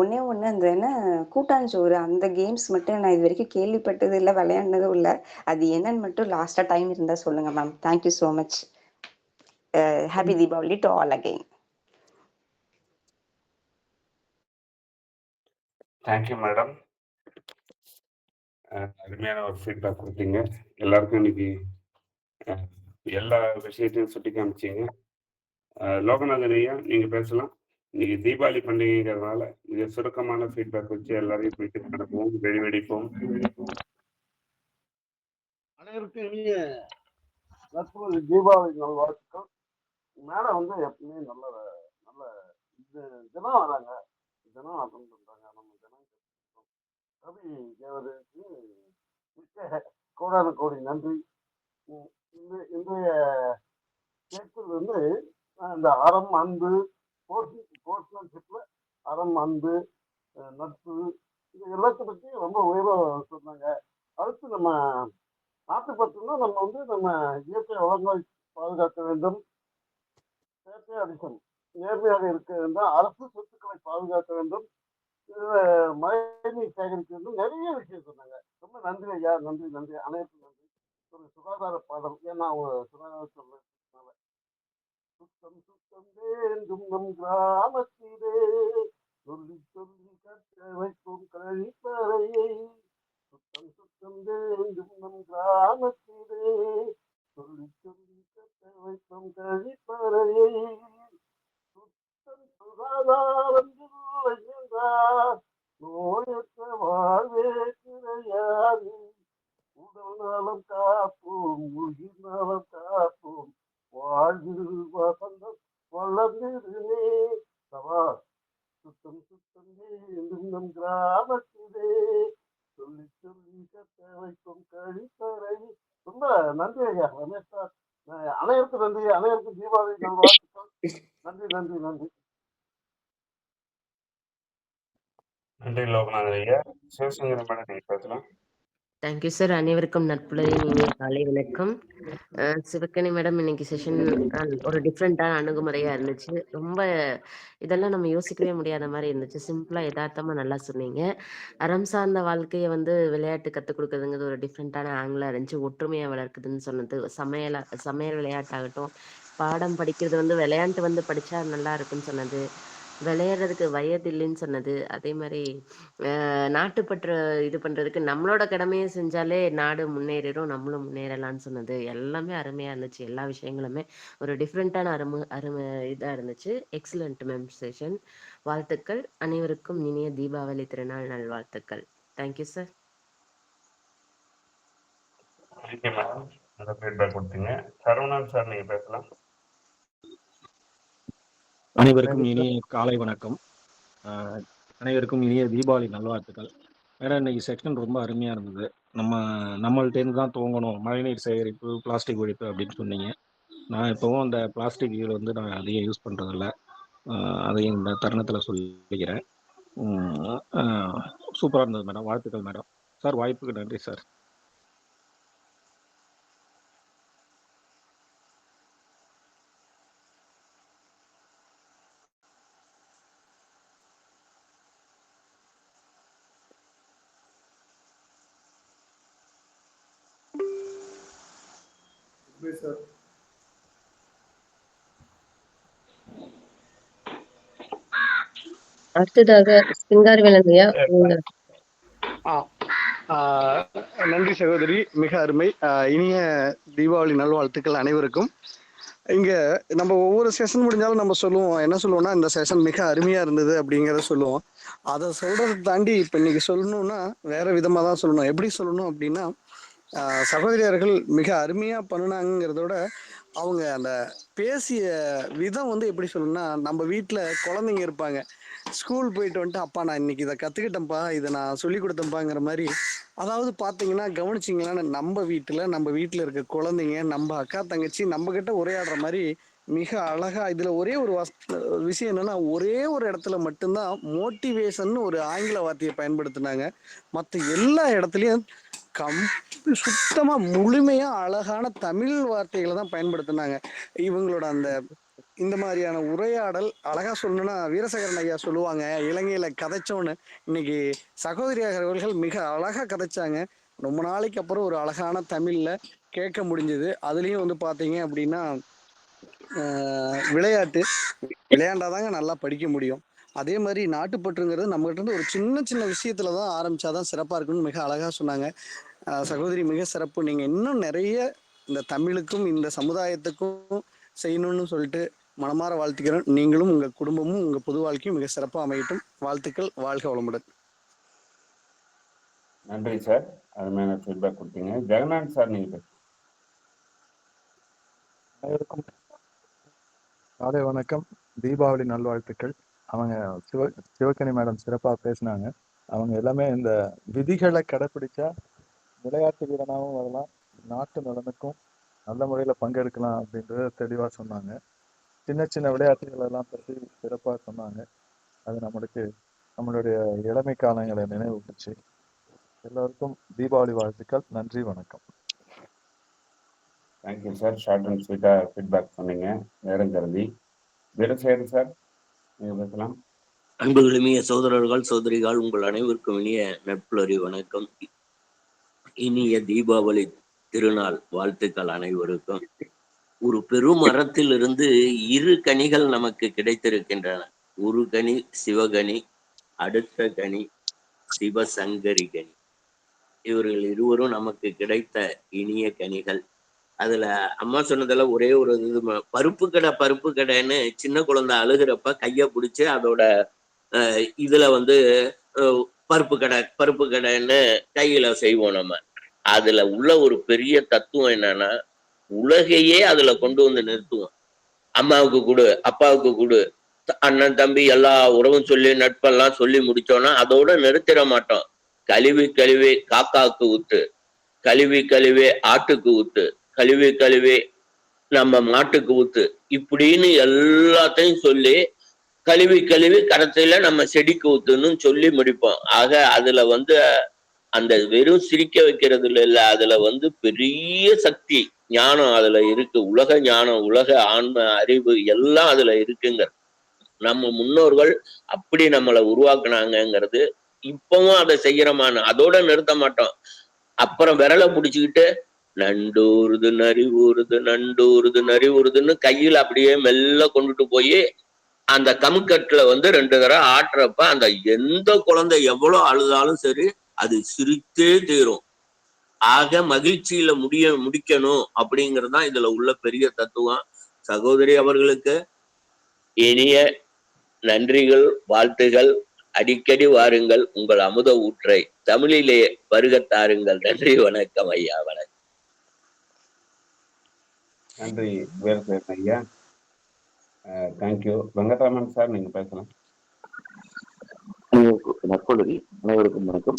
ஒன்றே ஒன்று, அந்த என்ன கூட்டாஞ்சோறு அந்த கேம்ஸ் மட்டும் நான் இது வரைக்கும் கேள்விப்பட்டது இல்லை, விளையாடினதும் இல்லை. அது என்னன்னு மட்டும் லாஸ்ட்டாக டைம் இருந்தால் சொல்லுங்கள் ma'am. Thank you so much. Happy Deepavali to all again. Thank you madam. அருமையான ஒரு ஃபீட்பேக் கொடுத்தீங்க. எல்லாருக்கும் இன்னைக்கு எல்லா விஷயத்தையும் சுட்டி காமிச்சிங்க. லோகநாதன் ஐயா, நீங்கள் பேசலாம். இன்னைக்கு தீபாவளி பண்டிகைங்கிறதுனால மிக சுருக்கமான ஃபீட்பேக் வச்சு எல்லாரையும் போயிட்டு நடப்போம், வெடிப்போம். அனைவருக்கும் இனிய தற்போது தீபாவளி நல்வாழ்த்துக்கள். மேடம் வந்து எப்பவுமே நல்ல நல்ல இது தினம் வராங்க, தினம் அட்டன் பண்றாங்க. நம்ம தினம் கவி தேவதற்கு மிக்க கோடான கோடி நன்றி. இன்றைய கேட்பது வந்து இந்த அறம், அன்பு, போர்ட்ஸ்மேன்ஷிப்ல அறம், அன்பு, நட்பு, இது எல்லாத்தை பற்றி ரொம்ப உயர்வா சொன்னாங்க. அடுத்து நம்ம நாட்டுப்பற்றுனா நம்ம வந்து நம்ம இயற்கை வளங்களை பாதுகாக்க வேண்டும், செயற்கை அடிசன் நேர்மையாக இருக்க வேண்டும், அரசு சொத்துக்களை பாதுகாக்க வேண்டும், மழைநீர் சேகரிக்க வேண்டும், நிறைய விஷயம் சொன்னாங்க. ரொம்ப நன்றி ஐயா, நன்றி நன்றி, அனைவருக்கும் நன்றி. ஒரு சுகாதார பாடம், ஏன்னா அவங்க சுகாதாரத்தில் சுத்தம் சுத்தம் வேண்டும் நம் கிராமத்திலே, சொல்லி சொல்லி கற்க வைக்கும் கழிப்பறையை, சுத்தம் சுத்தம் வேண்டும் நம் கிராமத்திலே, சொல்லி சொல்லி கற்க வைக்கும் கழிப்பறையை, சுத்தம் சுகாதாரம் இல்லை என்றார் நோயற்ற வாழ்வே கிடையாது, உடல் நலம் காப்போம், உயிர் நலம் காப்போம், வாழ்வில் வசந்தம் வளர்ந்திருந்தே சவா, சுத்தம் சுத்தம் வேண்டும் நம் கிராமத்திலே, சொல்லி சொல்லி கற்க வைக்கும் கழிப்பறை. ரொம்ப நன்றி ஐயா ரமேஷ் சார். அனைவருக்கும் நன்றி, அனைவருக்கும் தீபாவளி நல்வாழ்த்துக்கள். நன்றி நன்றி நன்றி. நன்றி லோகநாதன் ஐயா. சிவசங்கரன் மேடம், நீங்கள் பேசலாம். Thank you sir. அனைவருக்கும் நட்புலரின் இனிய காலை வணக்கம். சிவக்கனி மேடம், இன்னைக்கு செஷன் ஒரு டிஃப்ரெண்ட்டான அணுகுமுறையாக இருந்துச்சு. ரொம்ப இதெல்லாம் நம்ம யோசிக்கவே முடியாத மாதிரி இருந்துச்சு. சிம்பிளாக யதார்த்தமாக நல்லா சொன்னீங்க. அறம் சார்ந்த வாழ்க்கையை வந்து விளையாட்டு கற்றுக் கொடுக்குறதுங்கிறது ஒரு டிஃப்ரெண்ட்டான ஆங்கிளாக இருந்துச்சு. ஒற்றுமையாக வளர்க்குதுன்னு சொன்னது, சமையல் விளையாட்டாகட்டும், பாடம் படிக்கிறது வந்து விளையாண்டு வந்து படித்தா நல்லா இருக்குன்னு சொன்னது, விளையாடுறதுக்கு வயது இல்லைன்னு சொன்னது, அதே மாதிரி நாட்டுப்பற்று இது பண்ணுறதுக்கு நம்மளோட கடமையை செஞ்சாலே நாடு முன்னேறிடும், நம்மளும் முன்னேறலாம்னு சொன்னது எல்லாமே அருமையாக இருந்துச்சு. எல்லா விஷயங்களுமே ஒரு டிஃப்ரெண்ட்டான அருமை இதாக இருந்துச்சு. Excellent ma'am session. வாழ்த்துக்கள். அனைவருக்கும் இனிய தீபாவளி திருநாள் நல்வாழ்த்துக்கள். Thank you sir. தேங்க்யூ மேடம், நல்ல ஃபீட்பேக் கொடுத்தீங்க. சரவணன் சார், நீங்கள் பேசலாம். அனைவருக்கும் இனிய காலை வணக்கம். அனைவருக்கும் இனிய தீபாவளி நல்வாழ்த்துக்கள். மேடம், இன்னைக்கு செக்ஷன் ரொம்ப அருமையாக இருந்தது. நம்மள்டேருந்து தான் துவங்கணும், மழைநீர் சேகரிப்பு, பிளாஸ்டிக் ஒழிப்பு அப்படின்னு சொன்னீங்க. நான் இப்போவும் அந்த பிளாஸ்டிக் வந்து நான் அதிகம் யூஸ் பண்ணுறதில்ல, அதையும் இந்த தருணத்தில் சொல்லிக்கிறேன். சூப்பராக இருந்தது மேடம், வாழ்த்துக்கள் மேடம். சார், வாய்ப்புக்கு நன்றி சார். அடுத்ததாக சிங்காரவேலன் ஐயா, உங்க நன்றி சகோதரி, மிக அருமை. இனிய தீபாவளி நல்வாழ்த்துக்கள் அனைவருக்கும். இங்க நம்ம ஒவ்வொரு செஷன் முடிஞ்சாலும் நம்ம சொல்லுவோம், என்ன சொல்லுவோம்னா, இந்த செஷன் மிக அருமையா இருந்தது அப்படிங்கிறத சொல்லுவோம். அதை சொல்றதை தாண்டி இப்ப இன்னைக்கு சொல்லணும்னா வேற விதமா தான் சொல்லணும். எப்படி சொல்லணும் அப்படின்னா, சகோதரியர்கள் மிக அருமையா பண்ணுனாங்கிறதோட அவங்க அந்த பேசிய விதம் வந்து எப்படி சொல்லணும்னா, நம்ம வீட்டில் குழந்தைங்க இருப்பாங்க, ஸ்கூல் போயிட்டு வந்துட்டு அப்பா நான் இன்னைக்கு இதை கற்றுக்கிட்டேன்ப்பா, இதை நான் சொல்லி கொடுத்தேன்ப்பாங்கிற மாதிரி. அதாவது பார்த்தீங்கன்னா கவனிச்சிங்களான்னு நம்ம வீட்டில் இருக்க குழந்தைங்க, நம்ம அக்கா தங்கச்சி நம்ம கிட்ட உரையாடுற மாதிரி மிக அழகா. இதுல ஒரே ஒரு விஷயம் என்னன்னா, ஒரே ஒரு இடத்துல மட்டும்தான் மோட்டிவேஷன் ஒரு ஆங்கில வார்த்தையை பயன்படுத்தினாங்க. மற்ற எல்லா இடத்துலையும் சுத்தமா முழுமையா அழகான தமிழ் வார்த்தைகளை தான் பயன்படுத்தினாங்க. இவங்களோட அந்த இந்த மாதிரியான உரையாடல் அழகா சொல்லணும்னா, வீரசேகரன் ஐயா சொல்லுவாங்க, இலங்கையில கதைச்சோன்னு. இன்னைக்கு சகோதரி அவர்கள் மிக அழகா கதைச்சாங்க. ரொம்ப நாளைக்கு அப்புறம் ஒரு அழகான தமிழ்ல கேட்க முடிஞ்சது. அதுலயும் வந்து பாத்தீங்க அப்படின்னா விளையாட்டு விளையாண்டாதாங்க நல்லா படிக்க முடியும். அதே மாதிரி நாட்டுப்பற்றுங்கிறது நம்மகிட்ட இருந்து ஒரு சின்ன சின்ன விஷயத்துல தான் ஆரம்பிச்சாதான் சிறப்பா இருக்குன்னு மிக அழகா சொன்னாங்க. சகோதரி மிக சிறப்பு. நீங்க இன்னும் நிறைய இந்த தமிழுக்கும் இந்த சமுதாயத்துக்கும் செய்யணும்னு சொல்லிட்டு மனமாற வாழ்த்துக்கிறேன். நீங்களும் உங்க குடும்பமும் உங்க பொது வாழ்க்கையும் மிக சிறப்பாக அமையட்டும். வாழ்த்துக்கள். வாழ்க வளமுடன். நன்றி சார், அருமையான ஃபீட்பேக் கொடுத்தீங்க. ஜெகநாத் சார் நீங்க அனைவருக்கும் காலை வணக்கம், தீபாவளி நல்வாழ்த்துக்கள். அவங்க சிவகனி மேடம் சிறப்பாக பேசினாங்க. அவங்க எல்லாமே இந்த விதிகளை கடைப்பிடிச்சா விளையாட்டு வீரனாகவும் வரலாம், நாட்டு நலனுக்கும் நல்ல முறையில் பங்கெடுக்கலாம் அப்படின்றத தெளிவாக சொன்னாங்க. சின்ன சின்ன விளையாட்டுகள் எல்லாம் பற்றி சிறப்பாக சொன்னாங்க. அது நம்மளுடைய இளமை காலங்களை நினைவுபடுச்சு. எல்லோருக்கும் தீபாவளி வாழ்த்துக்கள். நன்றி, வணக்கம். தேங்க்யூ சார், ஷார்ட் அண்ட் ஸ்வீட்டாக ஃபீட்பேக் சொன்னீங்க. நேரம் கருதி வீரசேகரன் சார் நீங்கள் பேசலாம். அன்புகளுமிய சகோதரர்கள் சகோதரிகள், உங்கள் அனைவருக்கும் இனிய நட்புலரி வணக்கம். இனிய தீபாவளி திருநாள் வாழ்த்துக்கள் அனைவருக்கும். ஒரு பெருமரத்தில் இருந்து 2 கனிகள் நமக்கு கிடைத்திருக்கின்றன. ஒரு கனி சிவகனி, அடுத்த கனி சிவசங்கரி கனி. இவர்கள் இருவரும் நமக்கு கிடைத்த இனிய கனிகள். அதுல அம்மா சொன்னதுல ஒரே ஒரு இது, பருப்பு கடைன்னு சின்ன குழந்தை அழுகிறப்ப கைய பிடிச்சு அதோட இதுல வந்து பருப்பு கடைன்னு கையில செய்வோம் நம்ம. அதுல உள்ள ஒரு பெரிய தத்துவம் என்னன்னா, உலகையே அதுல கொண்டு வந்து நிறுத்துவோம். அம்மாவுக்கு கொடு, அப்பாவுக்கு கொடு, அண்ணன் தம்பி எல்லா உறவும் சொல்லி நட்பெல்லாம் சொல்லி முடிச்சோம்னா அதோட நிறுத்திட மாட்டோம். கழுவி கழுவி காக்காவுக்கு ஊத்து, கழுவி கழுவி ஆட்டுக்கு ஊத்து, கழுவி கழுவி நம்ம மாட்டுக்கு ஊத்து, இப்படின்னு எல்லாத்தையும் சொல்லி கழுவி கழுவி கடைசியில நம்ம செடிக்கு ஊத்துன்னு சொல்லி முடிப்போம். ஆக அதுல வந்து அந்த வெறும் சிரிக்க வைக்கிறதுல இல்ல, அதுல வந்து பெரிய சக்தி ஞானம் அதுல இருக்கு. உலக ஞானம், உலக ஆன்ம அறிவு எல்லாம் அதுல இருக்குங்க. நம்ம முன்னோர்கள் அப்படி நம்மளை உருவாக்குனாங்கிறது இப்பவும் அதை செய்யறோமான்னு அதோட நிறுத்த மாட்டோம். அப்புறம் விரலை பிடிச்சுக்கிட்டு நண்டூருது நரிவுறுது நண்டூருது நரிவுறுதுன்னு கையில அப்படியே மெல்ல கொண்டுட்டு போய் அந்த கமுக்கட்டுல வந்து 2 தடவை ஆட்டுறப்ப அந்த எந்த குழந்தை எவ்வளவு அழுதாலும் சரி அது சிரித்தே தீரும். ஆக மகிழ்ச்சியில முடிக்கணும் அப்படிங்கறதுதான் இதுல உள்ள பெரிய தத்துவம். சகோதரி அவர்களுக்கு இனிய நன்றிகள், வாழ்த்துகள். அடிக்கடி வாருங்கள், உங்கள் அமுத ஊற்றை தமிழிலே வருகத்தாருங்கள். நன்றி, வணக்கம் ஐயா. வணக்கம். நன்றி வீரசேகரன் ஐயா. தேங்க்யூ. வெங்கட்ராமன் சார் நீங்க பேசலாம். நற்பொழுது அனைவருக்கும் வணக்கம்.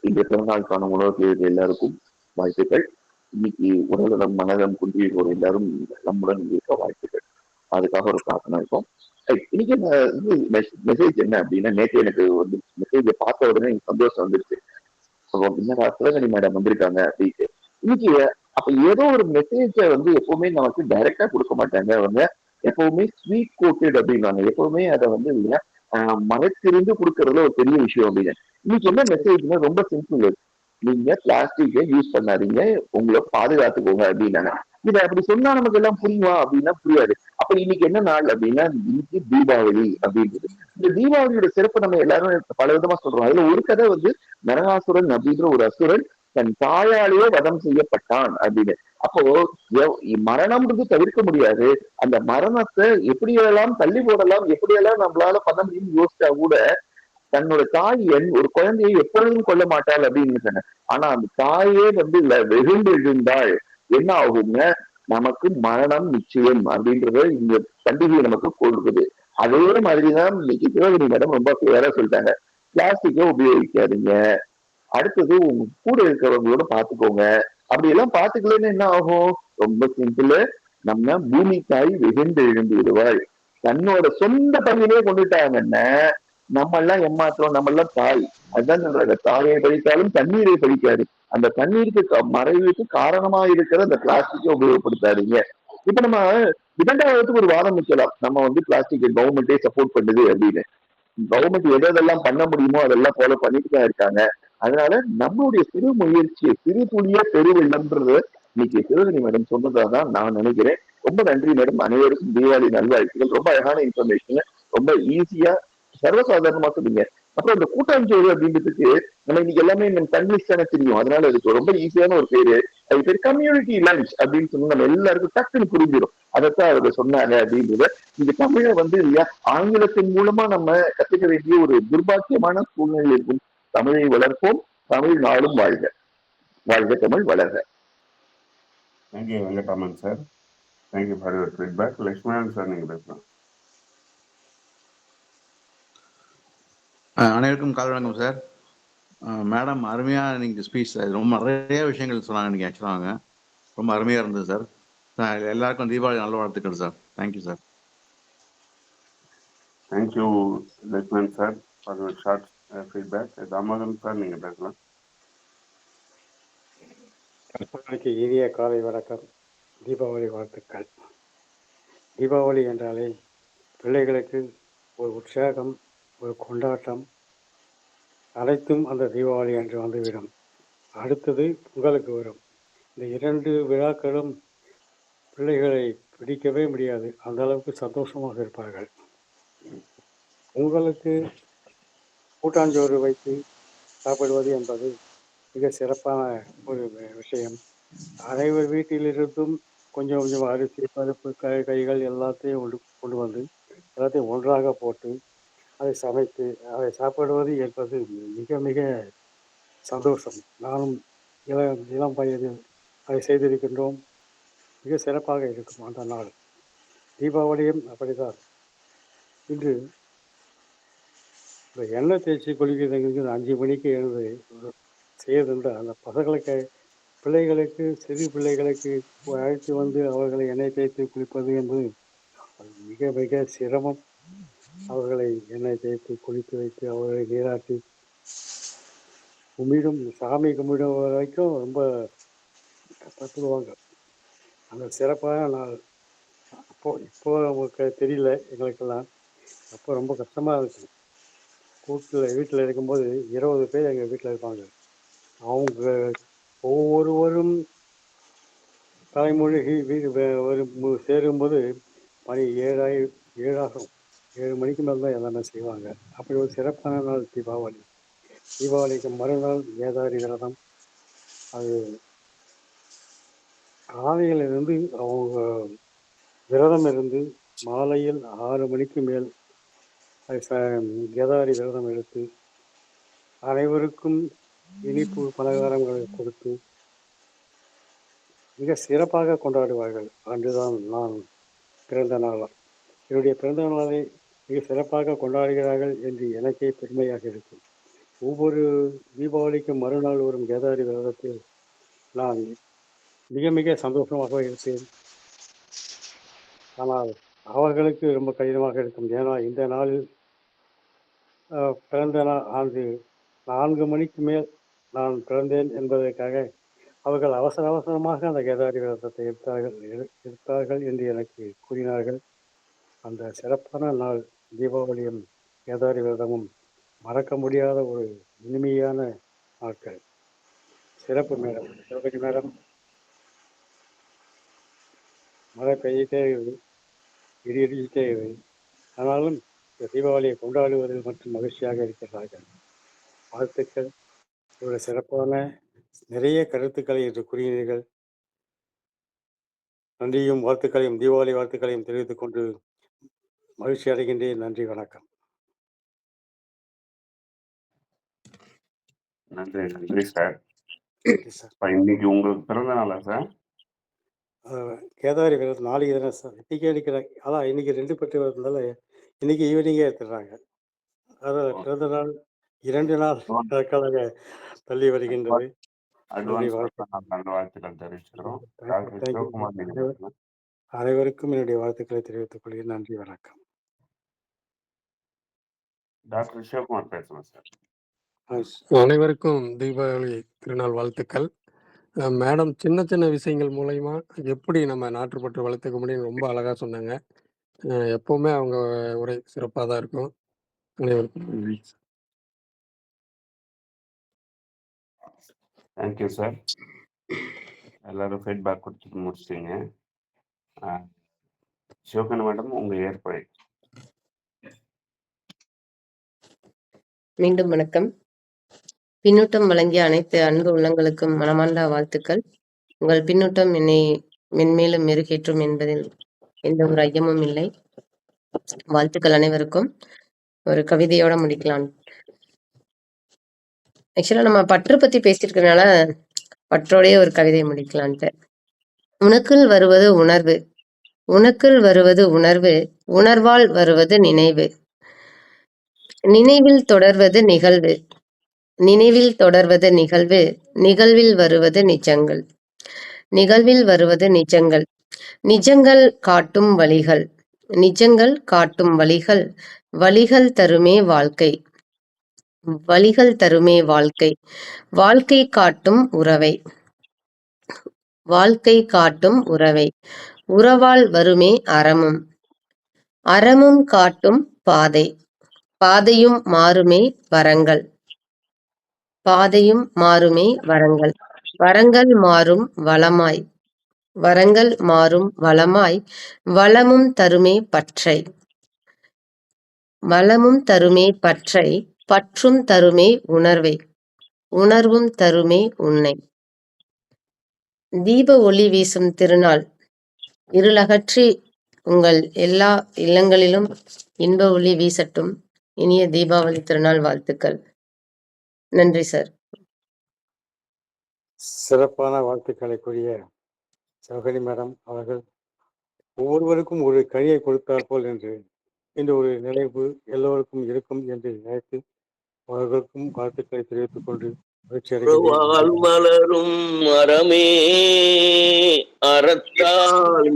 இந்த பிறநாள் காணும் உலகத்தில் எல்லாருக்கும் வாழ்த்துக்கள். இன்னைக்கு உடல்நலம் மனதம் குன்றியோர் எல்லாரும் நம்முடன் இருக்க வாழ்த்துக்கள். அதுக்காக ஒரு பிரார்த்தனை இருக்கும். இன்னைக்கு மெசேஜ் என்ன அப்படின்னா, நேற்று எனக்கு வந்து மெசேஜை பார்த்த உடனே எனக்கு சந்தோஷம் வந்துருச்சு. என்னடா சிவகனி மேடம் வந்திருக்காங்க அப்படின்ட்டு. இன்னைக்கு அப்ப ஏதோ ஒரு மெசேஜை வந்து எப்பவுமே நமக்கு டைரக்டா கொடுக்க மாட்டாங்க. அவங்க எப்பவுமே ஸ்வீட் கோட்டட் அப்படின்னாங்க. எப்பவுமே அதை வந்து இல்லையா மறைத்திருந்து கொடுக்கறதுல ஒரு பெரிய விஷயம் அப்படின்னு. இன்னைக்கு என்ன மெசேஜ்னா ரொம்ப சிம்பிள். நீங்க பிளாஸ்டிக்கை யூஸ் பண்ணாதீங்க, உங்களை பாதுகாத்துக்கோங்க அப்படின்னாங்க. இதை அப்படி சொன்னா நமக்கு எல்லாம் புரியுமா அப்படின்னா புரியாது. அப்ப இன்னைக்கு என்ன நாள் அப்படின்னா, இன்னைக்கு தீபாவளி அப்படின்றது. இந்த தீபாவளியோட சிறப்பு நம்ம எல்லாரும் பல விதமா சொல்றோம். அதுல ஒரு கதை வந்து நரகாசுரன் அப்படின்ற ஒரு அசுரன் தன் தாயாலேயே வதம் செய்யப்பட்டான் அப்படின்னு. அப்போ மரணம்ன்றது தவிர்க்க முடியாது. அந்த மரணத்தை எப்படியெல்லாம் தள்ளி போடலாம், எப்படியெல்லாம் நம்மளால பண்ண முடியும்னு யோசிச்சா கூட தன்னோட தாய் ஒரு குழந்தையை எப்பொழுதும் கொல்ல மாட்டாள் அப்படின்னு சொன்னேன். ஆனா அந்த தாயே வந்து வெகுண்டு எழுந்தாள் என்ன ஆகுங்க, நமக்கு மரணம் நிச்சயம் அப்படின்றத இந்த பண்டிகை நமக்கு கொடுக்குது. அதே மாதிரிதான் இன்னைக்கு சிவகணி மேடம் ரொம்ப கிளியரா சொல்லிட்டாங்க. பிளாஸ்டிக்கை உபயோகிக்காதீங்க. அடுத்தது உங்க கூட இருக்கிறவங்களோட பாத்துக்கோங்க. அப்படி எல்லாம் பாத்துக்கலன்னு என்ன ஆகும்? ரொம்ப சிம்பிள். நம்ம பூமி தாய் வெகுண்டு எழுந்து விடுவாள். தன்னோட சொந்த பையனே கொண்டுட்டாங்கன்னா நம்ம எல்லாம் ஏமாத்துறோம், நம்ம எல்லாம் தாய். அதுதான் சொல்றாங்க, தாயை பழித்தாலும் தண்ணீரை பழிக்காது. அந்த தண்ணீருக்கு மறைவுக்கு காரணமா இருக்கிற அந்த பிளாஸ்டிக்கை உபயோகப்படுத்தாதீங்க. இப்ப நம்ம விதண்டாவதுக்கு ஒரு வாதம் வைக்கலாம், நம்ம வந்து பிளாஸ்டிக் கவர்மெண்டே சப்போர்ட் பண்ணுது அப்படின்னு. கவர்மெண்ட் எதெல்லாம் பண்ண முடியுமோ அதெல்லாம் ஃபாலோ பண்ணிட்டு தான் இருக்காங்க. அதனால நம்மளுடைய சிறு முயற்சி, சிறு துளியா பெருவெள்ளம்ன்றது இன்னைக்கு சிவகணி மேடம் சொன்னதா தான் நான் நினைக்கிறேன். ரொம்ப நன்றி மேடம். அனைவருக்கும் தீபாவளி நல்வாழ்த்துக்கள். ரொம்ப அழகான இன்ஃபர்மேஷன், ரொம்ப ஈஸியா சர்வசாதாரணமா சொன்னீங்க. அப்புறம் இந்த கூட்டாஞ்சோறு அப்படின்றதுக்கு நம்ம இன்னைக்கு எல்லாமே நம்ம தங்கிலீஷ் தானே தெரியும், அதனால அதுக்கு ரொம்ப ஈஸியான ஒரு பேரு. அது பேர் கம்யூனிட்டி லஞ்ச் அப்படின்னு சொன்னா நம்ம எல்லாருக்கும் டக்குன்னு புரிஞ்சிடும். அதைத்தான் அவங்க சொன்னாங்க அப்படின்றத. இந்த தமிழை வந்து இல்லையா ஆங்கிலத்தின் மூலமா நம்ம கத்துக்க வேண்டிய ஒரு துர்பாக்கியமான சூழ்நிலை இருக்கும். தமிழை வளர்ப்போம், தமிழ் நாடும் வாழ்க. வாழ்க தமிழ், வளர்க. Thank you Venkatraman sir. Thank you for your feedback. Lakshmanan sir, நீங்கள் பேசலாம். அனைவருக்கும் காலை வணக்கம் சார். மேடம் அருமையாக நீங்கள் ஸ்பீச் ரொம்ப நிறைய விஷயங்கள் சொன்னாங்க. நீங்கள் ஆக்சுவலாக ரொம்ப அருமையாக இருந்தது சார். எல்லாருக்கும் தீபாவளி நல்ல வாழ்த்துக்கள் sir. Thank you sir. Thank you Lakshmanan sir for your short feedback. Damodaran sir, நீங்கள் பேசலாம். கற்பனைக்கு இனிய காலை வணக்கம், தீபாவளி வாழ்த்துக்கள். தீபாவளி என்றாலே பிள்ளைகளுக்கு ஒரு உற்சாகம், ஒரு கொண்டாட்டம், அனைத்தும் அந்த தீபாவளி அன்று வந்துவிடும். அடுத்தது பொங்கலுக்கு வரும். இந்த 2 விழாக்களும் பிள்ளைகளை பிடிக்கவே முடியாது, அந்த அளவுக்கு சந்தோஷமாக இருப்பார்கள். பொங்கலுக்கு கூட்டாஞ்சோறு வைத்து சாப்பிடுவது என்பது மிக சிறப்பான ஒரு விஷயம். அனைவர் வீட்டிலிருந்தும் கொஞ்சம் கொஞ்சம் அரிசி, பருப்பு, காய்கள் எல்லாத்தையும் கொண்டு வந்து எல்லாத்தையும் ஒன்றாக போட்டு அதை சமைத்து அதை சாப்பிடுவது என்பது மிக மிக சந்தோஷம். நானும் இளம் வயதில் அதை செய்திருக்கின்றோம். மிக சிறப்பாக இருக்கும் அந்த நாள். தீபாவளியும் அப்படிதான். இன்று இந்த எண்ணெய் தேய்ச்சி குளிக்கிறது 5 மணிக்கு எழுந்து செய்யறதுன்ற அந்த பிள்ளைகளுக்கு சிறு பிள்ளைகளுக்கு அழைத்து வந்து அவர்களை எண்ணெய் தேய்த்து குளிப்பது என்பது மிக மிக சிரமம். அவர்களை எண்ணெய் தேய்த்து குளித்து வைத்து அவர்களை நீராட்டி சாமி கும்பிடும் வரைக்கும் ரொம்ப கஷ்டப்படுவாங்க. அந்த சிறப்பான நாள். இப்போ நமக்கு தெரியல எங்களுக்கெல்லாம். அப்போ ரொம்ப கஷ்டமாக இருக்கும். வீட்டில் இருக்கும்போது 20 பேர் எங்கள் வீட்டில் இருப்பாங்க. அவங்க ஒவ்வொருவரும் தலைமொழி சேரும்போது மணி 7 ஆகும். 7 மணிக்கு மேலே தான் எல்லாமே செய்வாங்க. அப்படி ஒரு சிறப்பான நாள் தீபாவளி. தீபாவளிக்கு மறுநாள் ஏதாரி விரதம். அது காலையிலிருந்து அவங்க விரதம் இருந்து மாலையில் 6 மணிக்கு மேல் கேதாரி விரதம் எடுத்து அனைவருக்கும் இனிப்பு பலகாரங்களை கொடுத்து மிக சிறப்பாக கொண்டாடுவார்கள். அன்றுதான் நான் பிறந்த நாள். என்னுடைய பிறந்த நாளை மிக சிறப்பாக கொண்டாடுகிறார்கள் என்று எனக்கே பெருமையாக இருக்கும். ஒவ்வொரு தீபாவளிக்கும் மறுநாள் வரும் கேதாரி விரதத்தில் நான் மிக மிக சந்தோஷமாக இருப்பேன். ஆனால் அவர்களுக்கு ரொம்ப கடினமாக இருக்கும். ஏன்னா இந்த நாளில் பிறந்த ஆண்டு 4 மணிக்கு மேல் நான் பிறந்தேன் என்பதற்காக அவர்கள் அவசரமாக அந்த கேதாரி விரதத்தை எடுத்தார்கள் என்று எனக்கு கூறினார்கள். அந்த சிறப்பான நாள் தீபாவளியும் கேதாரி விரதமும் மறக்க முடியாத ஒரு இனிமையான நாட்கள். சிறப்பு மேடம். சிவகணி மேடம், மழை பெய்யிட்டே இருக்குது, இடி இடிச்சிட்டே இருக்குது. ஆனாலும் இந்த தீபாவளியை கொண்டாடுவதில் மட்டும் மகிழ்ச்சியாக இருக்கிறார்கள். வாழ்த்துக்கள். இவ்வளவு சிறப்பான நிறைய கருத்துக்களை இன்று கூறினீர்கள். நன்றியும் வாழ்த்துக்களையும் தீபாவளி வாழ்த்துக்களையும் தெரிவித்துக் கொண்டு மகிழ்ச்சி அடைகின்றேன். நன்றி, வணக்கம். நன்றி, நன்றி சார். நன்றி சார். இப்ப இன்னைக்கு உங்களுக்கு பிறந்த நாளா சார்? கேதாரி விரதம் நாளைக்கு தானே சார். இன்னைக்கே எடுக்கிறாங்க. அதான் இன்னைக்கு 2 பெட்டு வரதுனால இன்னைக்கு ஈவினிங்கே எடுத்துடுறாங்க. அதான் ஓ, பிறந்த நாள் 2 நாள் அட்வான்ஸ் அதற்காக தள்ளி வருகின்றது. நன்றி, அட்வான்ஸ் வணக்கம். நல்வாழ்த்துக்கள் தெரிவிச்சுக்கிறோம். Doctor thank you. சிவகுமார் நீங்க பேசலாம். அனைவருக்கும் என்னுடைய வாழ்த்துக்களை தெரிவித்துக் கொள்கிறேன். நன்றி, வணக்கம். டாக்டர் சிவகுமார் பேசலாம் சார். அனைவருக்கும் தீபாவளி திருநாள் வாழ்த்துக்கள். மேடம் சின்ன சின்ன விஷயங்கள் மூலயமா எப்படி நம்ம நாட்டுப்பற்று வளர்த்துக்க முடியும்னு ரொம்ப அழகா சொன்னாங்க. எப்பவுமே அவங்க உரை சிறப்பாக தான் இருக்கும். அனைவருக்கும் நன்றி. Thank you sir. எல்லாரும் ஃபீட்பேக் கொடுத்துட்டு முடிச்சிட்டீங்க. சிவகன் மேடம் உங்க ஏற்படை. மீண்டும் வணக்கம். பின்னூட்டம் வழங்கிய அனைத்து அன்பு உள்ளங்களுக்கும் மனமார்ந்த வாழ்த்துக்கள். உங்கள் பின்னூட்டம் என்னை மென்மேலும் மெருகேற்றும் என்பதில் எந்த ஒரு ஐயமும் இல்லை. வாழ்த்துக்கள் அனைவருக்கும். ஒரு கவிதையோட முடிக்கலாம். ஆக்சுவலா நம்ம பற்று பத்தி பேசிட்டு இருக்கறனால பற்றோடயே ஒரு கவிதை முடிக்கலான்ட்டு. உனக்குள் வருவது உணர்வு, உனக்குள் வருவது உணர்வு, உணர்வால் வருவது நினைவு, நினைவில் தொடர்வது நிகழ்வு, நினைவில் தொடர்வது நிகழ்வு, நிகழ்வில் வருவது நிஜங்கள், நிகழ்வில் வருவது நிஜங்கள், நிஜங்கள் காட்டும் வழிகள், நிஜங்கள் காட்டும் வழிகள், வழிகள் தருமே வாழ்க்கை, வழிகள் தருமே வாழ்க்கை, வாழ்க்கை காட்டும் உறவை, வாழ்க்கை காட்டும் உறவை, உறவால் வருமே அறமும், அறமும் காட்டும் பாதை, பாதையும் மாறுமே வரங்கள், பாதையும் மாறுமே வரங்கள், வரங்கள் மாறும் வளமாய், வரங்கள் மாறும் வளமாய், வளமும் தருமே பற்றை, வளமும் தருமே பற்றை, பற்றும் தருமே உணர்வை, உணர்வும் தருமே உன்னை. தீப ஒளி வீசும் திருநாள் இருளகற்றி உங்கள் எல்லா இல்லங்களிலும் இன்ப ஒளி வீசட்டும். இனிய தீபாவளி திருநாள் வாழ்த்துக்கள். நன்றி சார். சிறப்பான வாழ்த்துக்களை கூறிய சிவகணி மேடம் அவர்கள் ஒவ்வொருவருக்கும் ஒரு கனியை கொடுத்தார் போல் என்று இந்த ஒரு நினைவு எல்லோருக்கும் இருக்கும் என்று நினைத்து அவர்களுக்கும் வாழ்த்துக்களை தெரிவித்துக் கொண்டு மகிழ்ச்சி உறவால் அடைகின்றேன். மலரும் மரமே அறத்தால்